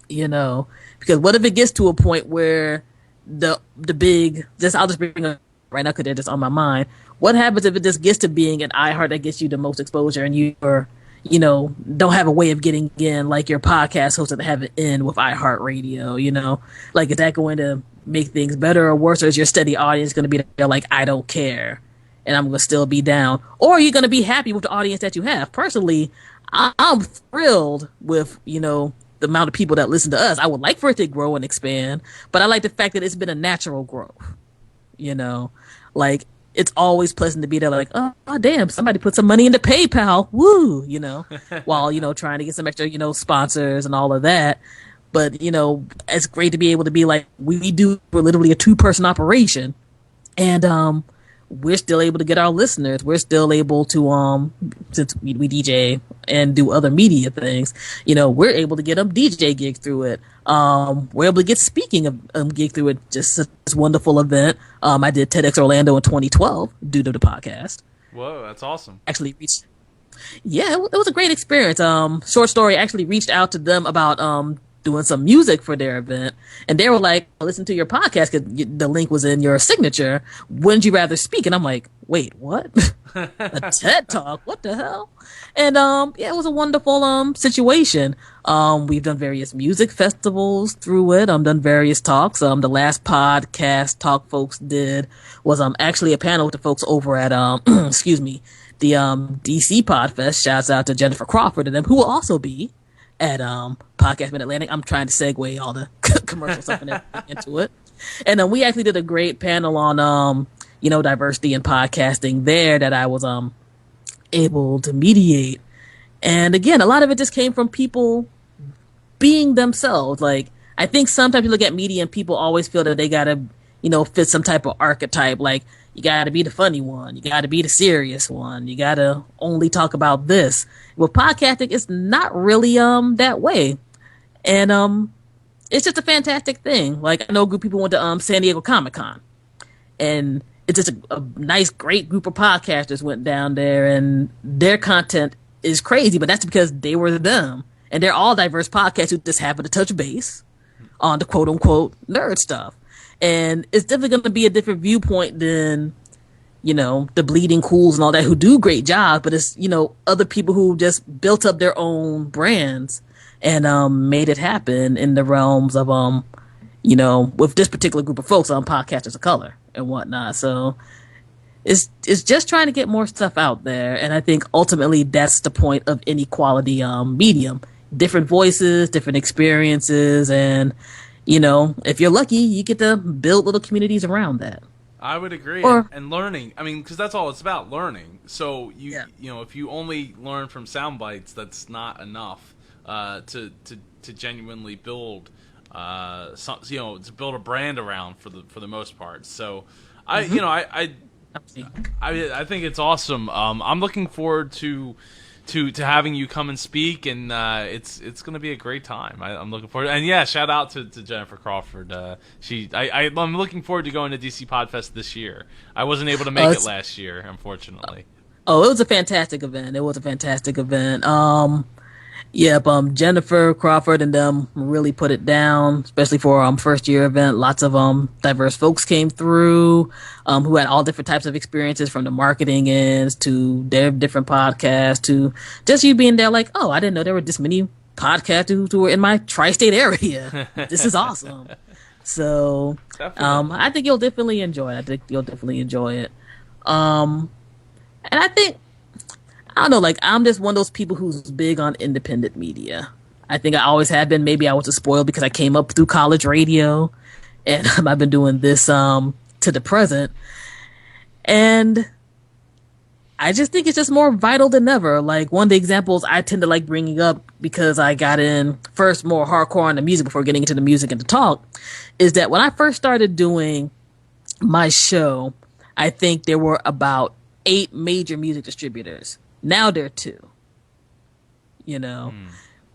Because what if it gets to a point where the big, I'll just bring up right now because they're just on my mind. What happens if it just gets to being an iHeart that gets you the most exposure and you're, don't have a way of getting in like your podcast host that have it in with iHeartRadio, like is that going to make things better or worse, or is your steady audience going to be there like, I don't care and I'm going to still be down? Or are you going to be happy with the audience that you have? Personally, I'm thrilled with, the amount of people that listen to us. I would like for it to grow and expand, but I like the fact that it's been a natural growth, like it's always pleasant to be there like, oh damn, somebody put some money into PayPal, woo, while, trying to get some extra, sponsors and all of that. But, it's great to be able to be like, we're literally a 2-person operation. And we're still able to get our listeners. We're still able to, since we DJ and do other media things, we're able to get them DJ gigs through it. We're able to get speaking of gig through it. Just this wonderful event. I did TEDx Orlando in 2012 due to the podcast. Whoa, that's awesome. Actually reached. Yeah, it was a great experience. Short Story actually reached out to them about, doing some music for their event, and they were like, listen to your podcast because the link was in your signature. Wouldn't you rather speak? And I'm like, wait, what? A TED Talk? What the hell? And it was a wonderful situation. We've done various music festivals through it. Done various talks. The last podcast talk folks did was actually a panel with the folks over at excuse me, the DC Podfest. Shouts out to Jennifer Crawford and them, who will also be at Podcast Mid-Atlantic. I'm trying to segue all the commercial stuff and everything into it. And we actually did a great panel on diversity in podcasting there that I was able to mediate. And again, a lot of it just came from people being themselves. Like, I think sometimes you look at media and people always feel that they gotta, fit some type of archetype. Like, you gotta be the funny one. You gotta be the serious one. You gotta only talk about this. With podcasting, it's not really that way. And it's just a fantastic thing. Like, I know a group of people went to San Diego Comic-Con, and it's just a nice, great group of podcasters went down there, and their content is crazy, but that's because they were them. And they're all diverse podcasts who just happen to touch base on the quote-unquote nerd stuff. And it's definitely going to be a different viewpoint than, you know, the Bleeding Cools and all that, who do great jobs, but it's, you know, other people who just built up their own brands and made it happen in the realms of, you know, with this particular group of folks on Podcasters of Color and whatnot. So it's just trying to get more stuff out there. And I think ultimately that's the point of any quality medium. Different voices, different experiences, and, you know, if you're lucky, you get to build little communities around that. I would agree. Or, and learning. I mean, because that's all it's about, learning. So, you know, if you only learn from sound bites, that's not enough to genuinely build, you know, to build a brand around for the most part. So, you know, I think it's awesome. I'm looking forward to having you come and speak, and it's going to be a great time. I'm looking forward. And yeah, shout out to Jennifer Crawford. I'm looking forward to going to DC Podfest this year. I wasn't able to make it last year, unfortunately. Oh, it was a fantastic event. Jennifer Crawford and them really put it down, especially for first year event. Lots of diverse folks came through who had all different types of experiences, from the marketing ends to their different podcasts to just you being there like, oh, I didn't know there were this many podcasters who were in my tri-state area. This is awesome. So I think you'll definitely enjoy it. And I think, I don't know, like, I'm just one of those people who's big on independent media. I think I always have been. Maybe I was spoiled because I came up through college radio, and I've been doing this to the present. And I just think it's just more vital than ever. Like, one of the examples I tend to like bringing up, because I got in first more hardcore on the music before getting into the music and the talk, is that when I first started doing my show, I think there were about 8 major music distributors. Now there are 2. You know,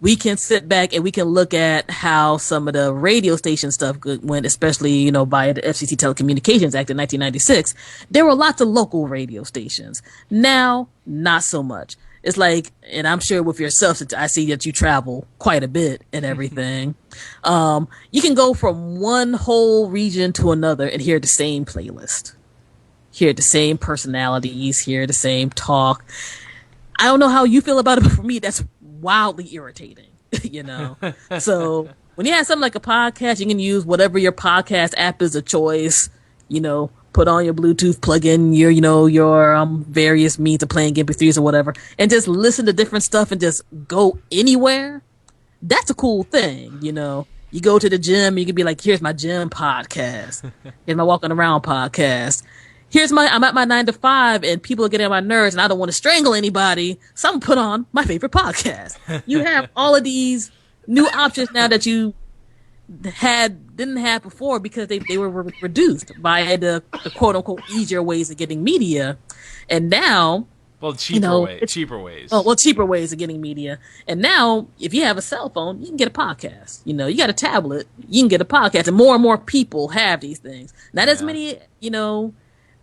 we can sit back and we can look at how some of the radio station stuff went, especially, you know, via the FCC Telecommunications Act in 1996. There were lots of local radio stations. Now, not so much. It's like, and I'm sure with yourself, since I see that you travel quite a bit and everything, you can go from one whole region to another and hear the same playlist, hear the same personalities, hear the same talk. I don't know how you feel about it, but for me, that's wildly irritating, you know? So when you have something like a podcast, you can use whatever your podcast app is of choice, you know, put on your Bluetooth, plug in your, you know, your various means of playing MP3s or whatever, and just listen to different stuff and just go anywhere. That's a cool thing, you know? You go to the gym, you can be like, here's my gym podcast. Here's my walking around podcast. I'm at my 9 to 5 and people are getting on my nerves and I don't want to strangle anybody. So I'm put on my favorite podcast. You have all of these new options now that you didn't have before because they were reduced by the quote unquote easier ways of getting media. And now, cheaper ways of getting media. And now, if you have a cell phone, you can get a podcast. You know, you got a tablet, you can get a podcast. And more people have these things. Not as many, you know,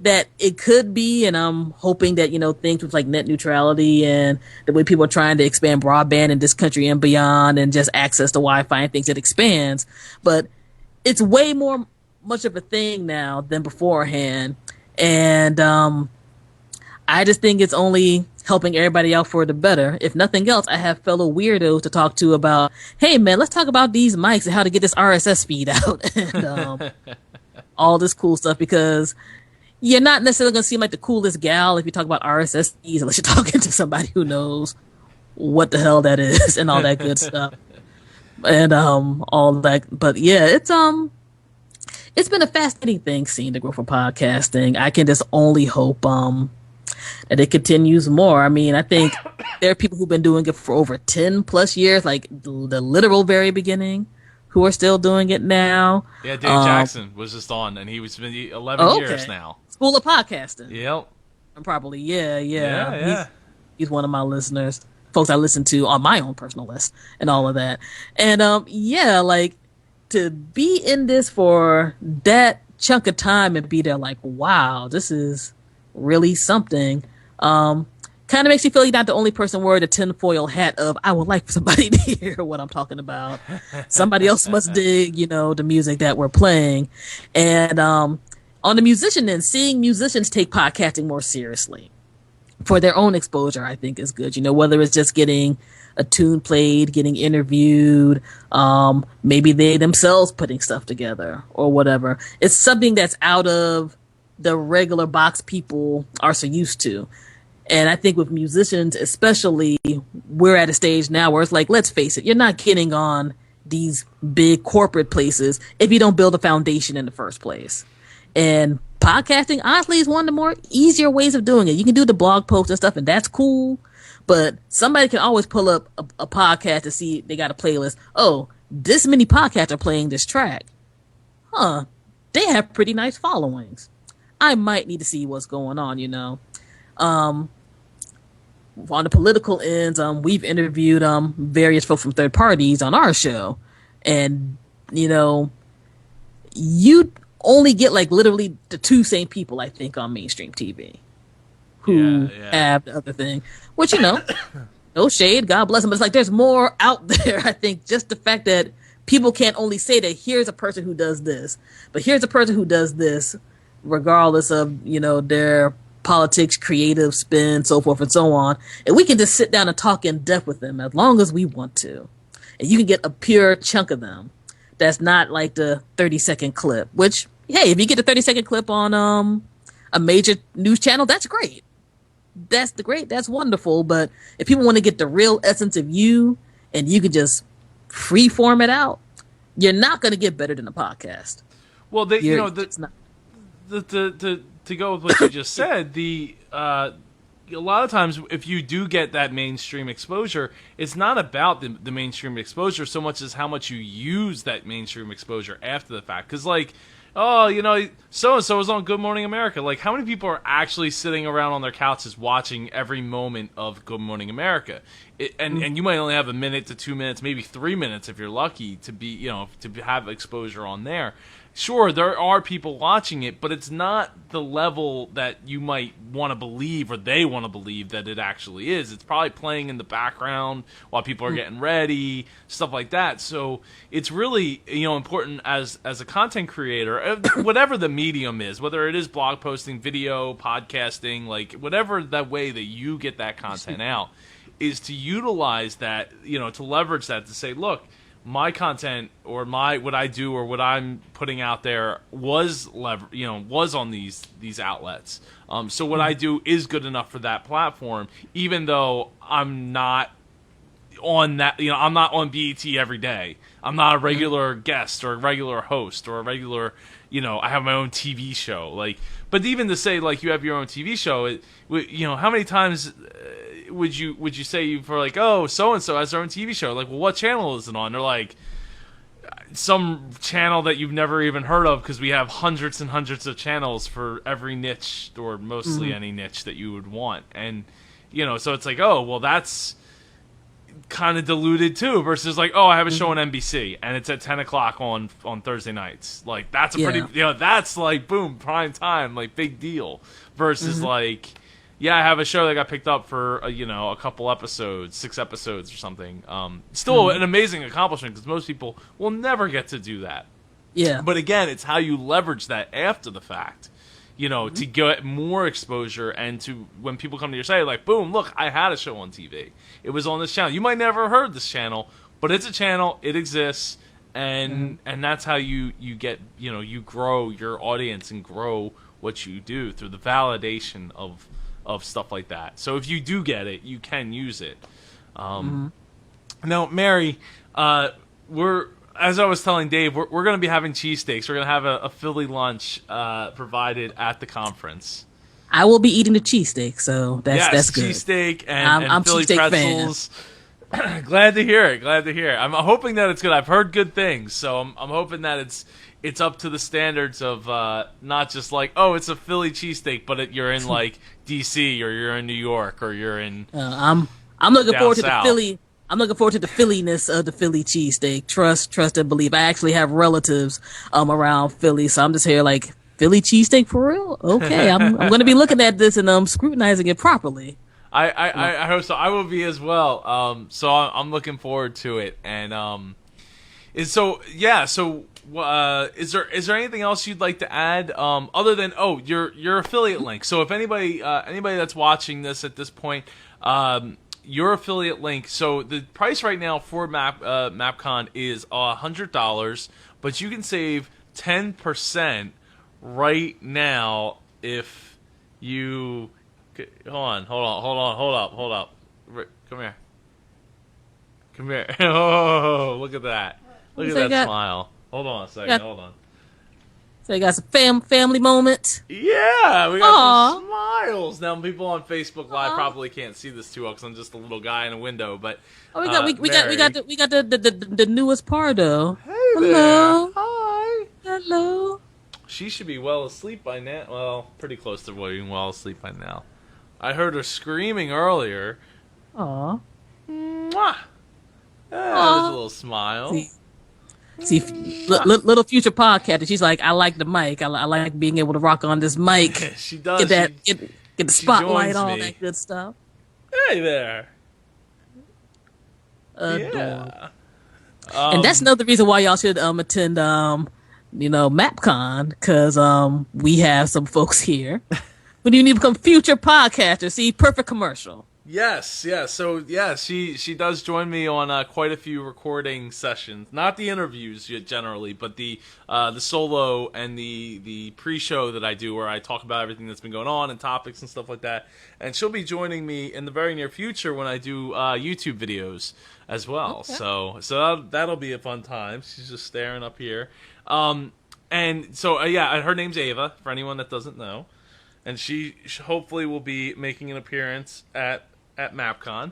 that it could be, and I'm hoping that, you know, things with like net neutrality and the way people are trying to expand broadband in this country and beyond and just access to Wi-Fi and things, it expands. But it's way more much of a thing now than beforehand. And I just think it's only helping everybody out for the better. If nothing else, I have fellow weirdos to talk to about, hey man, let's talk about these mics and how to get this RSS feed out and all this cool stuff, because you're not necessarily going to seem like the coolest gal if you talk about RSS feeds unless you're talking to somebody who knows what the hell that is and all that good stuff. And all that. But yeah, it's been a fascinating thing seeing the growth of podcasting. I can just only hope that it continues more. I mean, I think there are people who've been doing it for over 10 plus years, like the literal very beginning, who are still doing it now. Yeah, Dave Jackson was just on, and he's been 11 years now. School of Podcasting. Yep. Probably, yeah. He's one of my listeners, folks I listen to on my own personal list and all of that. And like, to be in this for that chunk of time and be there like, wow, this is really something. Kind of makes you feel you're not the only person wearing the tinfoil hat of, I would like for somebody to hear what I'm talking about. Somebody else must dig, the music that we're playing. And on the musician end, seeing musicians take podcasting more seriously for their own exposure, I think is good. Whether it's just getting a tune played, getting interviewed, maybe they themselves putting stuff together or whatever. It's something that's out of the regular box people are so used to. And I think with musicians, especially, we're at a stage now where it's like, let's face it, you're not getting on these big corporate places if you don't build a foundation in the first place. And podcasting, honestly, is one of the more easier ways of doing it. You can do the blog posts and stuff, and that's cool. But somebody can always pull up a podcast to see they got a playlist. Oh, this many podcasts are playing this track. Huh. They have pretty nice followings. I might need to see what's going on, on the political ends, we've interviewed various folks from third parties on our show, and you only get like literally the two same people I think on mainstream TV who have the other thing, which no shade, God bless them, but it's like there's more out there. I think just the fact that people can't only say that here's a person who does this, but here's a person who does this, regardless of their politics, creative spin, so forth and so on. And we can just sit down and talk in depth with them as long as we want to. And you can get a pure chunk of them. That's not like the 30-second clip, which, hey, if you get a 30-second clip on a major news channel, that's great. That's wonderful. But if people want to get the real essence of you and you can just free form it out, you're not going to get better than a podcast. Well, to go with what you just said, a lot of times if you do get that mainstream exposure, it's not about the mainstream exposure so much as how much you use that mainstream exposure after the fact. Because so-and-so was on Good Morning America. Like, how many people are actually sitting around on their couches watching every moment of Good Morning America? And you might only have a minute to 2 minutes, maybe 3 minutes if you're lucky to be, to have exposure on there. Sure, there are people watching it, but it's not the level that you might want to believe or they want to believe that it actually is. It's probably playing in the background while people are getting ready, stuff like that. So it's really, important as a content creator, whatever the medium is, whether it is blog posting, video, podcasting, like whatever that way that you get that content out, is to utilize that, to leverage that to say, look, my content or what I do or what I'm putting out there was on these outlets. So what I do is good enough for that platform, even though I'm not on that. I'm not on BET every day. I'm not a regular guest or a regular host or a regular. I have my own TV show. But even to say you have your own TV show, how many times would you say for so and so has their own TV show? Well, what channel is it on? They're like, some channel that you've never even heard of, because we have hundreds and hundreds of channels for every niche or mostly any niche that you would want. And so it's that's kind of diluted too, versus I have a show on NBC and it's at 10 o'clock on Thursday nights. That's a pretty that's boom, prime time, big deal, versus I have a show that got picked up for a couple episodes, 6 episodes or something. Still an amazing accomplishment, because most people will never get to do that. Yeah. But again, it's how you leverage that after the fact, to get more exposure, and to when people come to your site, boom, look, I had a show on TV. It was on this channel. You might never have heard this channel, but it's a channel. It exists, and that's how you get you grow your audience and grow what you do through the validation of stuff like that. So if you do get it, you can use it. Now, Mary, as I was telling Dave, we're going to be having cheesesteaks. We're going to have a Philly lunch provided at the conference. I will be eating the cheesesteak, so that's good. Cheesesteak and Philly cheesesteak pretzels. Glad to hear it. I'm hoping that it's good. I've heard good things, so I'm hoping that it's up to the standards of not just it's a Philly cheesesteak, but you're in DC or you're in New York or you're in. I'm looking forward to south. the Philly. I'm looking forward to the Philly-ness of the Philly cheesesteak. Trust, and believe. I actually have relatives around Philly, so I'm just here like, Philly cheesesteak for real? Okay, I'm going to be looking at this and scrutinizing it properly. I hope so. I will be as well. So I'm looking forward to it. And is there anything else you'd like to add other than your affiliate link? So if anybody that's watching this at this point, your affiliate link. So the price right now for MAPCON is $100, but you can save 10% right now if you hold up. Come here. Oh, look at that. Look at that smile. Hold on a second. Hold on. So you got some family moments. Yeah, we got some smiles. Now people on Facebook Live probably can't see this too well because I'm just a little guy in a window. But we got the newest Pardo. Hey there. Hello. Hi. Hello. She should be well asleep by now. Well, pretty close to being well asleep by now. I heard her screaming earlier. Aw. Mwah. There's a little smile. See, little future podcaster. She's like, I like the mic. I like being able to rock on this mic. She does. Get the spotlight, all that good stuff. Hey there. Yeah. And that's another reason why y'all should attend MAPCON, because we have some folks here. When you need to become future podcasters, see, perfect commercial. Yes. So yeah, she does join me on quite a few recording sessions. Not the interviews generally, but the solo and the pre-show that I do, where I talk about everything that's been going on and topics and stuff like that. And she'll be joining me in the very near future when I do YouTube videos as well. Okay. So that'll be a fun time. She's just staring up here. And so her name's Ava, for anyone that doesn't know. And she hopefully will be making an appearance at MAPCON.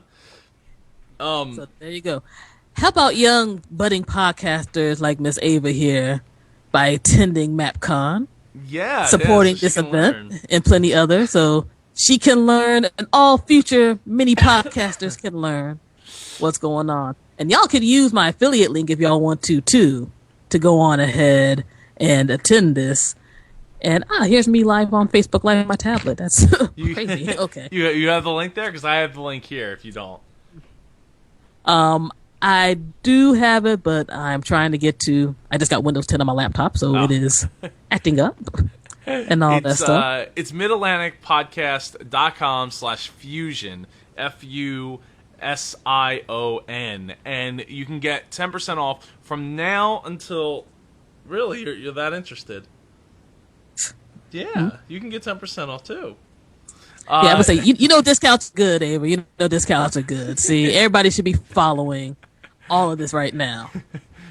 So there you go. How about young budding podcasters like Miss Ava here by attending MAPCON? Yeah, supporting this event and plenty others, so she can learn, and all future mini podcasters can learn what's going on. And y'all can use my affiliate link if y'all want to go on ahead and attend this. And here's me live on Facebook Live on my tablet. That's crazy. Okay. You have the link there? Because I have the link here if you don't. I do have it, but I'm trying to get to... I just got Windows 10 on my laptop, so it is acting up and all that stuff. It's midatlanticpodcast.com/fusion. FUSION. And you can get 10% off from now until... Really? You're that interested? Yeah, you can get 10% off too. I would say, you know, discounts are good, Ava. You know, discounts are good. See, everybody should be following all of this right now.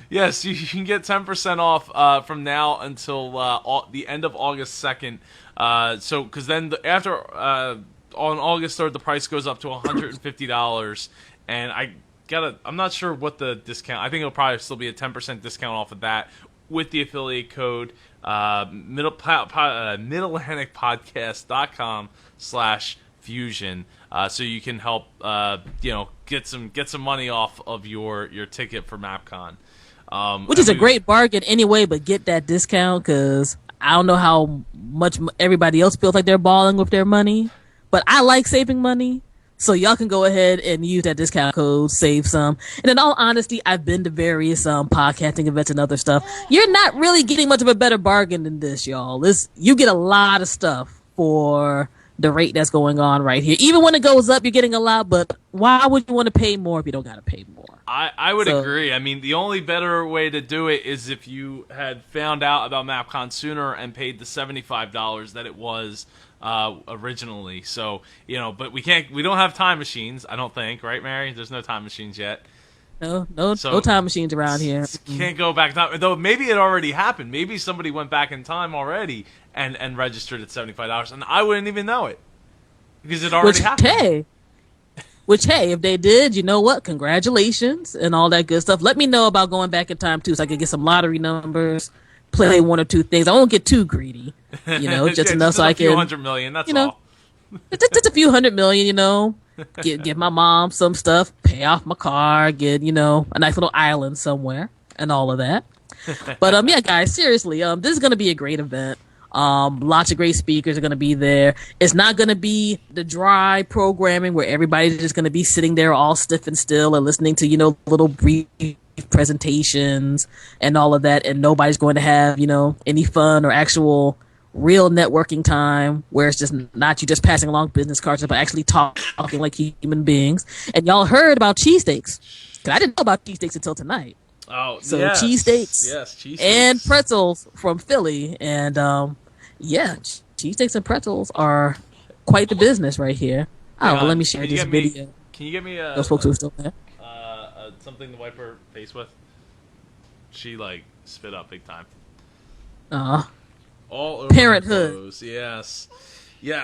Yes, you can get 10% off from now until the end of August 2nd. So, because then on August 3rd, the price goes up to $150, and I'm not sure what the discount. I think it'll probably still be a 10% discount off of that with the affiliate code. midatlanticpodcast.com/fusion, so you can help get some money off of your ticket for MAPCON, which is a great bargain anyway. But get that discount, because I don't know how much everybody else feels like they're balling with their money, but I like saving money. So y'all can go ahead and use that discount code, save some. And in all honesty, I've been to various podcasting events and other stuff. You're not really getting much of a better bargain than this, y'all. You get a lot of stuff for the rate that's going on right here. Even when it goes up, you're getting a lot, but why would you want to pay more if you don't got to pay more? I would agree. I mean, the only better way to do it is if you had found out about MAPCON sooner and paid the $75 that it was originally. So, but we don't have time machines, I don't think, right, Mary? There's no time machines yet. No time machines around here. Can't go back in time. Though maybe it already happened. Maybe somebody went back in time already and registered at $75, and I wouldn't even know it because it already happened. Hey, if they did, you know what? Congratulations and all that good stuff. Let me know about going back in time too, so I can get some lottery numbers, play one or two things. I won't get too greedy, just enough so I can. A few $100 million. That's all. Just a few $100 million, Give my mom some stuff, pay off my car, get, a nice little island somewhere and all of that. But yeah, guys, seriously, this is gonna be a great event. Lots of great speakers are gonna be there. It's not gonna be the dry programming where everybody's just gonna be sitting there all stiff and still and listening to, little brief presentations and all of that, and nobody's going to have, any fun or actual real networking time where it's just not you just passing along business cards, but actually talking like human beings. And y'all heard about cheesesteaks. Because I didn't know about cheesesteaks until tonight. Oh, so yes. Cheesesteaks. Yes, cheesesteaks. And pretzels from Philly. And cheesesteaks and pretzels are quite the business right here. Oh, let me share this video. Can you get me those folks who are still there? Something to wipe her face with? She spit up big time. All over Parenthood. Clothes. Yes.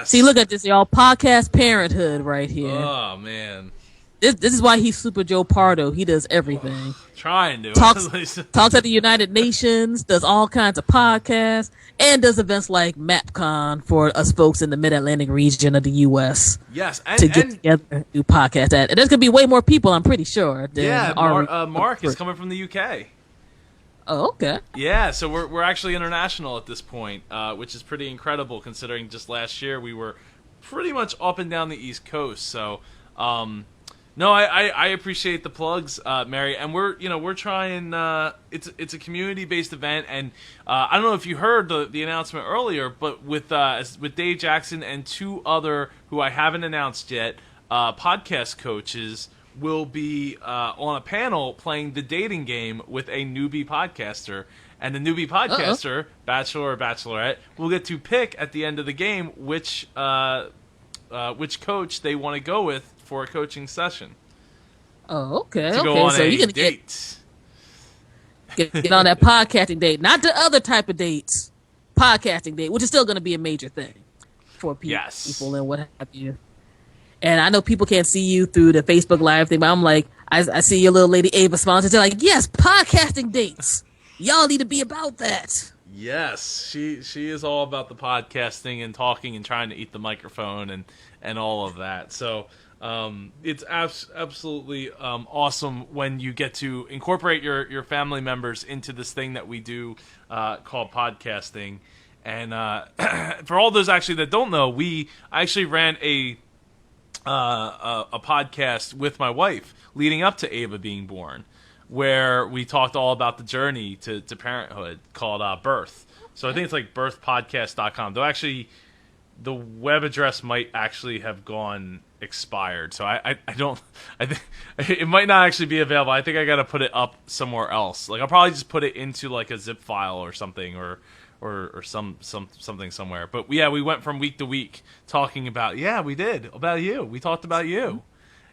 See, look at this, y'all. Podcast Parenthood right here. Oh man. This is why he's Super Joe Pardo. He does everything. Trying to talks at the United Nations, does all kinds of podcasts, and does events like MAPCON for us folks in the Mid-Atlantic region of the U.S. Yes, to get together and do podcasts. And there's gonna be way more people, I'm pretty sure. Mark is coming from the UK. Oh, okay. Yeah, so we're actually international at this point, which is pretty incredible considering just last year we were pretty much up and down the East Coast. So, no, I appreciate the plugs, Mary, and we're trying. It's a community-based event, and I don't know if you heard the announcement earlier, but with Dave Jackson and two other who I haven't announced yet, podcast coaches will be on a panel playing the dating game with a newbie podcaster. And the newbie podcaster, bachelor or bachelorette, will get to pick at the end of the game which coach they want to go with for a coaching session. Oh, okay. To go on so you're gonna date. Get on that podcasting date, not the other type of dates. Podcasting date, which is still going to be a major thing for people and what have you. And I know people can't see you through the Facebook Live thing, but I'm like, I see your little lady Ava sponsors. They're like, yes, podcasting dates. Y'all need to be about that. Yes, she is all about the podcasting and talking and trying to eat the microphone and all of that. So it's absolutely awesome when you get to incorporate your family members into this thing that we do called podcasting. And for all those actually that don't know, I actually ran a podcast with my wife leading up to Ava being born, where we talked all about the journey to parenthood called Birth. So I think it's like birthpodcast.com. Though actually, the web address might actually have gone expired. So I think it might not actually be available. I think I got to put it up somewhere else. Like I'll probably just put it into like a zip file or something or something somewhere. But yeah, we went from week to week talking about, we did, about you. We talked about you.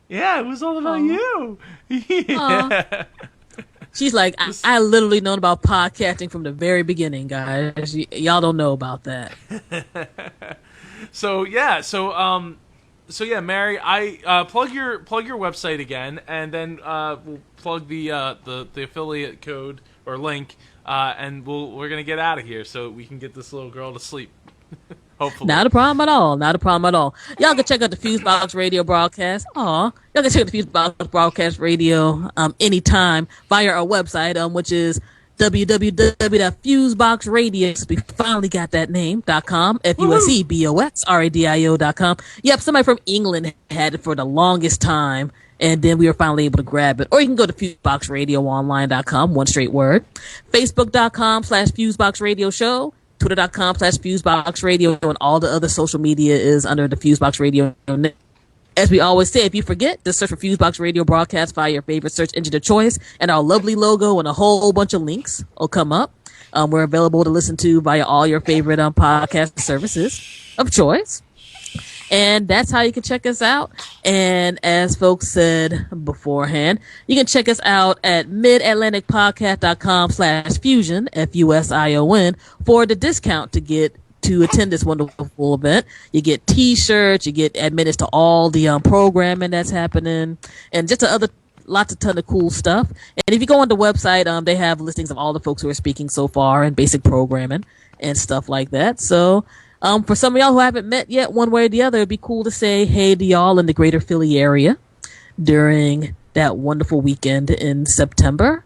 Yeah, it was all about you. Yeah. She's like, I literally known about podcasting from the very beginning, guys. Y'all don't know about that. So Mary, I plug your website again, and then we'll plug the affiliate code or link, and we're gonna get out of here so we can get this little girl to sleep. Hopefully. Not a problem at all. Y'all can check out the Fusebox Radio broadcast. Y'all can check out the Fusebox broadcast radio anytime via our website, which is www.fuseboxradio. We finally got that name.com. FUSEBOXRADIO.com. Yep, somebody from England had it for the longest time, and then we were finally able to grab it. Or you can go to FuseboxRadioOnline.com, one straight word. Facebook.com/FuseboxRadioShow. Twitter.com/FuseboxRadio, and all the other social media is under the Fusebox Radio. As we always say, if you forget, just search for Fusebox Radio broadcast via your favorite search engine of choice, and our lovely logo and a whole bunch of links will come up. We're available to listen to via all your favorite podcast services of choice. And that's how you can check us out. And as folks said beforehand, you can check us out at midatlanticpodcast.com/fusion, FUSION, for the discount to get to attend this wonderful event. You get t-shirts, you get admittance to all the programming that's happening, and just lots of ton of cool stuff. And if you go on the website, they have listings of all the folks who are speaking so far and basic programming and stuff like that. So For some of y'all who haven't met yet, one way or the other, it'd be cool to say hey to y'all in the greater Philly area during that wonderful weekend in September.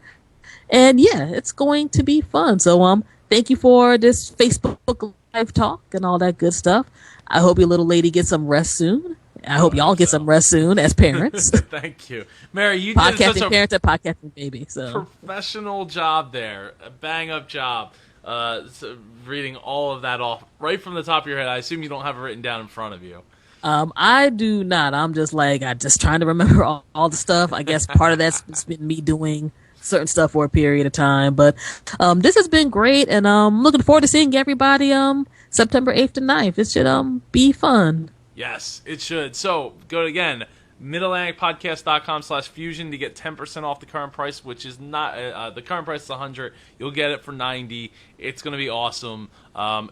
And yeah, it's going to be fun. So thank you for this Facebook Live talk and all that good stuff. I hope your little lady gets some rest soon. I hope y'all get some rest soon as parents. Thank you. Mary, you did podcasting such a parents and podcasting baby. So professional job there. A bang up job. So reading all of that off right from the top of your head. I assume you don't have it written down in front of you. I do not. I'm just trying to remember all the stuff. I guess part of that's been me doing certain stuff for a period of time. But this has been great, and I'm looking forward to seeing everybody September 8th to 9th. It should be fun. Yes, it should. So go again, midatlanticpodcast.com/fusion to get 10% off the current price, which is not the current price is $100. You'll get it for $90. It's going to be awesome.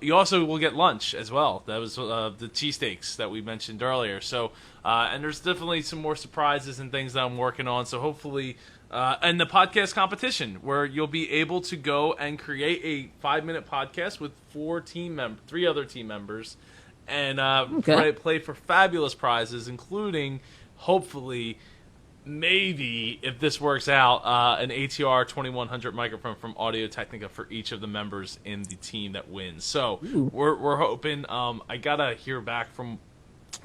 You also will get lunch as well. That was the cheesesteaks that we mentioned earlier. So and there's definitely some more surprises and things that I'm working on. So hopefully. And the podcast competition, where you'll be able to go and create a 5-minute podcast with 3 other team members, and play for fabulous prizes, including, hopefully, maybe, if this works out, an ATR 2100 microphone from Audio Technica for each of the members in the team that wins. So we're hoping. I gotta hear back from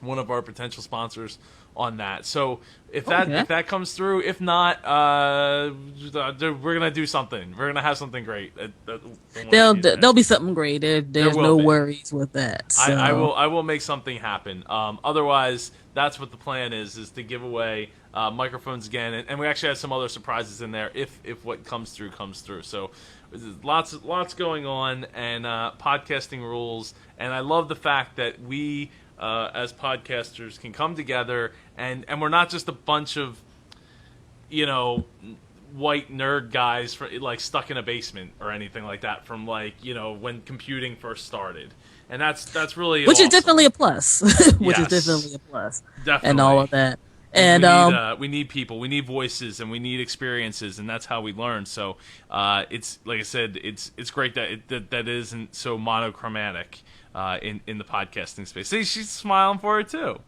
one of our potential sponsors on that. So if that comes through, if not, we're gonna do something. We're gonna have something great. There'll be something great. There's no worries with that. So. I will make something happen. Otherwise, that's what the plan is to give away microphones again, and we actually have some other surprises in there if what comes through comes through. So lots going on, and podcasting rules, and I love the fact that we as podcasters can come together, and we're not just a bunch of white nerd guys stuck in a basement or anything like that from when computing first started. And that's really which awesome. Is definitely a plus. Which is definitely a plus. Definitely. And all of that. And we need people, we need voices, and we need experiences, and that's how we learn. So it's like I said, it's great that isn't so monochromatic in the podcasting space. See, she's smiling for it too.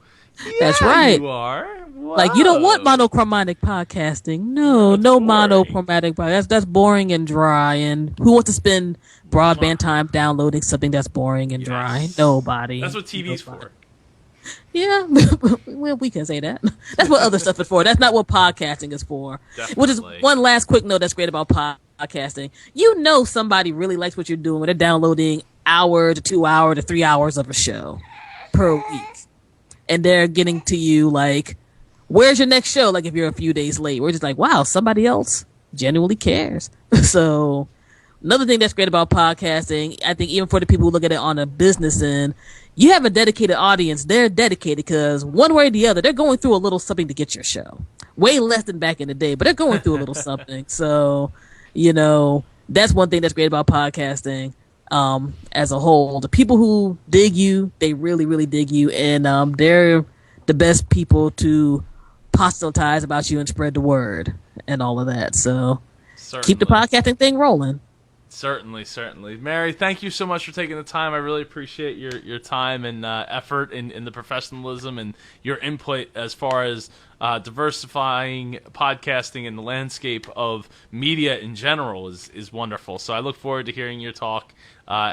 That's right. You are. Whoa. Like, you don't want monochromatic podcasting. No monochromatic podcast. That's boring and dry. And who wants to spend broadband time downloading something that's boring and dry? Nobody. That's what TV's for. Yeah, well, we can say that. That's what other stuff is for. That's not what podcasting is for. Definitely. Which is one last quick note that's great about podcasting. Somebody really likes what you're doing when they're downloading hour to 2 hour to 3 hours of a show per week. And they're getting to you like, where's your next show? Like, if you're a few days late, we're just like, wow, somebody else genuinely cares. So another thing that's great about podcasting, I think even for the people who look at it on a business end, you have a dedicated audience. They're dedicated because one way or the other, they're going through a little something to get your show. Way less than back in the day, but they're going through a little something. So, that's one thing that's great about podcasting. As a whole, the people who dig you, they really, really dig you, and they're the best people to proselytize about you and spread the word and all of that. So keep the podcasting thing rolling. Certainly. Mary, thank you so much for taking the time. I really appreciate your time and effort in the professionalism and your input as far as diversifying podcasting in the landscape of media in general is wonderful. So I look forward to hearing your talk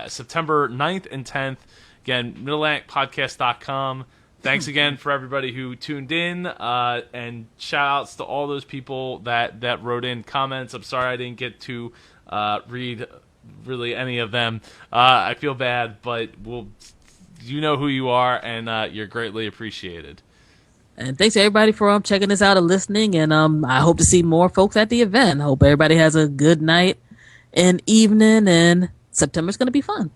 September 9th and 10th. Again, midatlanticpodcast.com. Thanks again for everybody who tuned in, and shout-outs to all those people that wrote in comments. I'm sorry I didn't get to read really any of them. I feel bad, but you know who you are, and you're greatly appreciated. And thanks to everybody for checking this out and listening, and I hope to see more folks at the event. I hope everybody has a good night and evening, and September's going to be fun.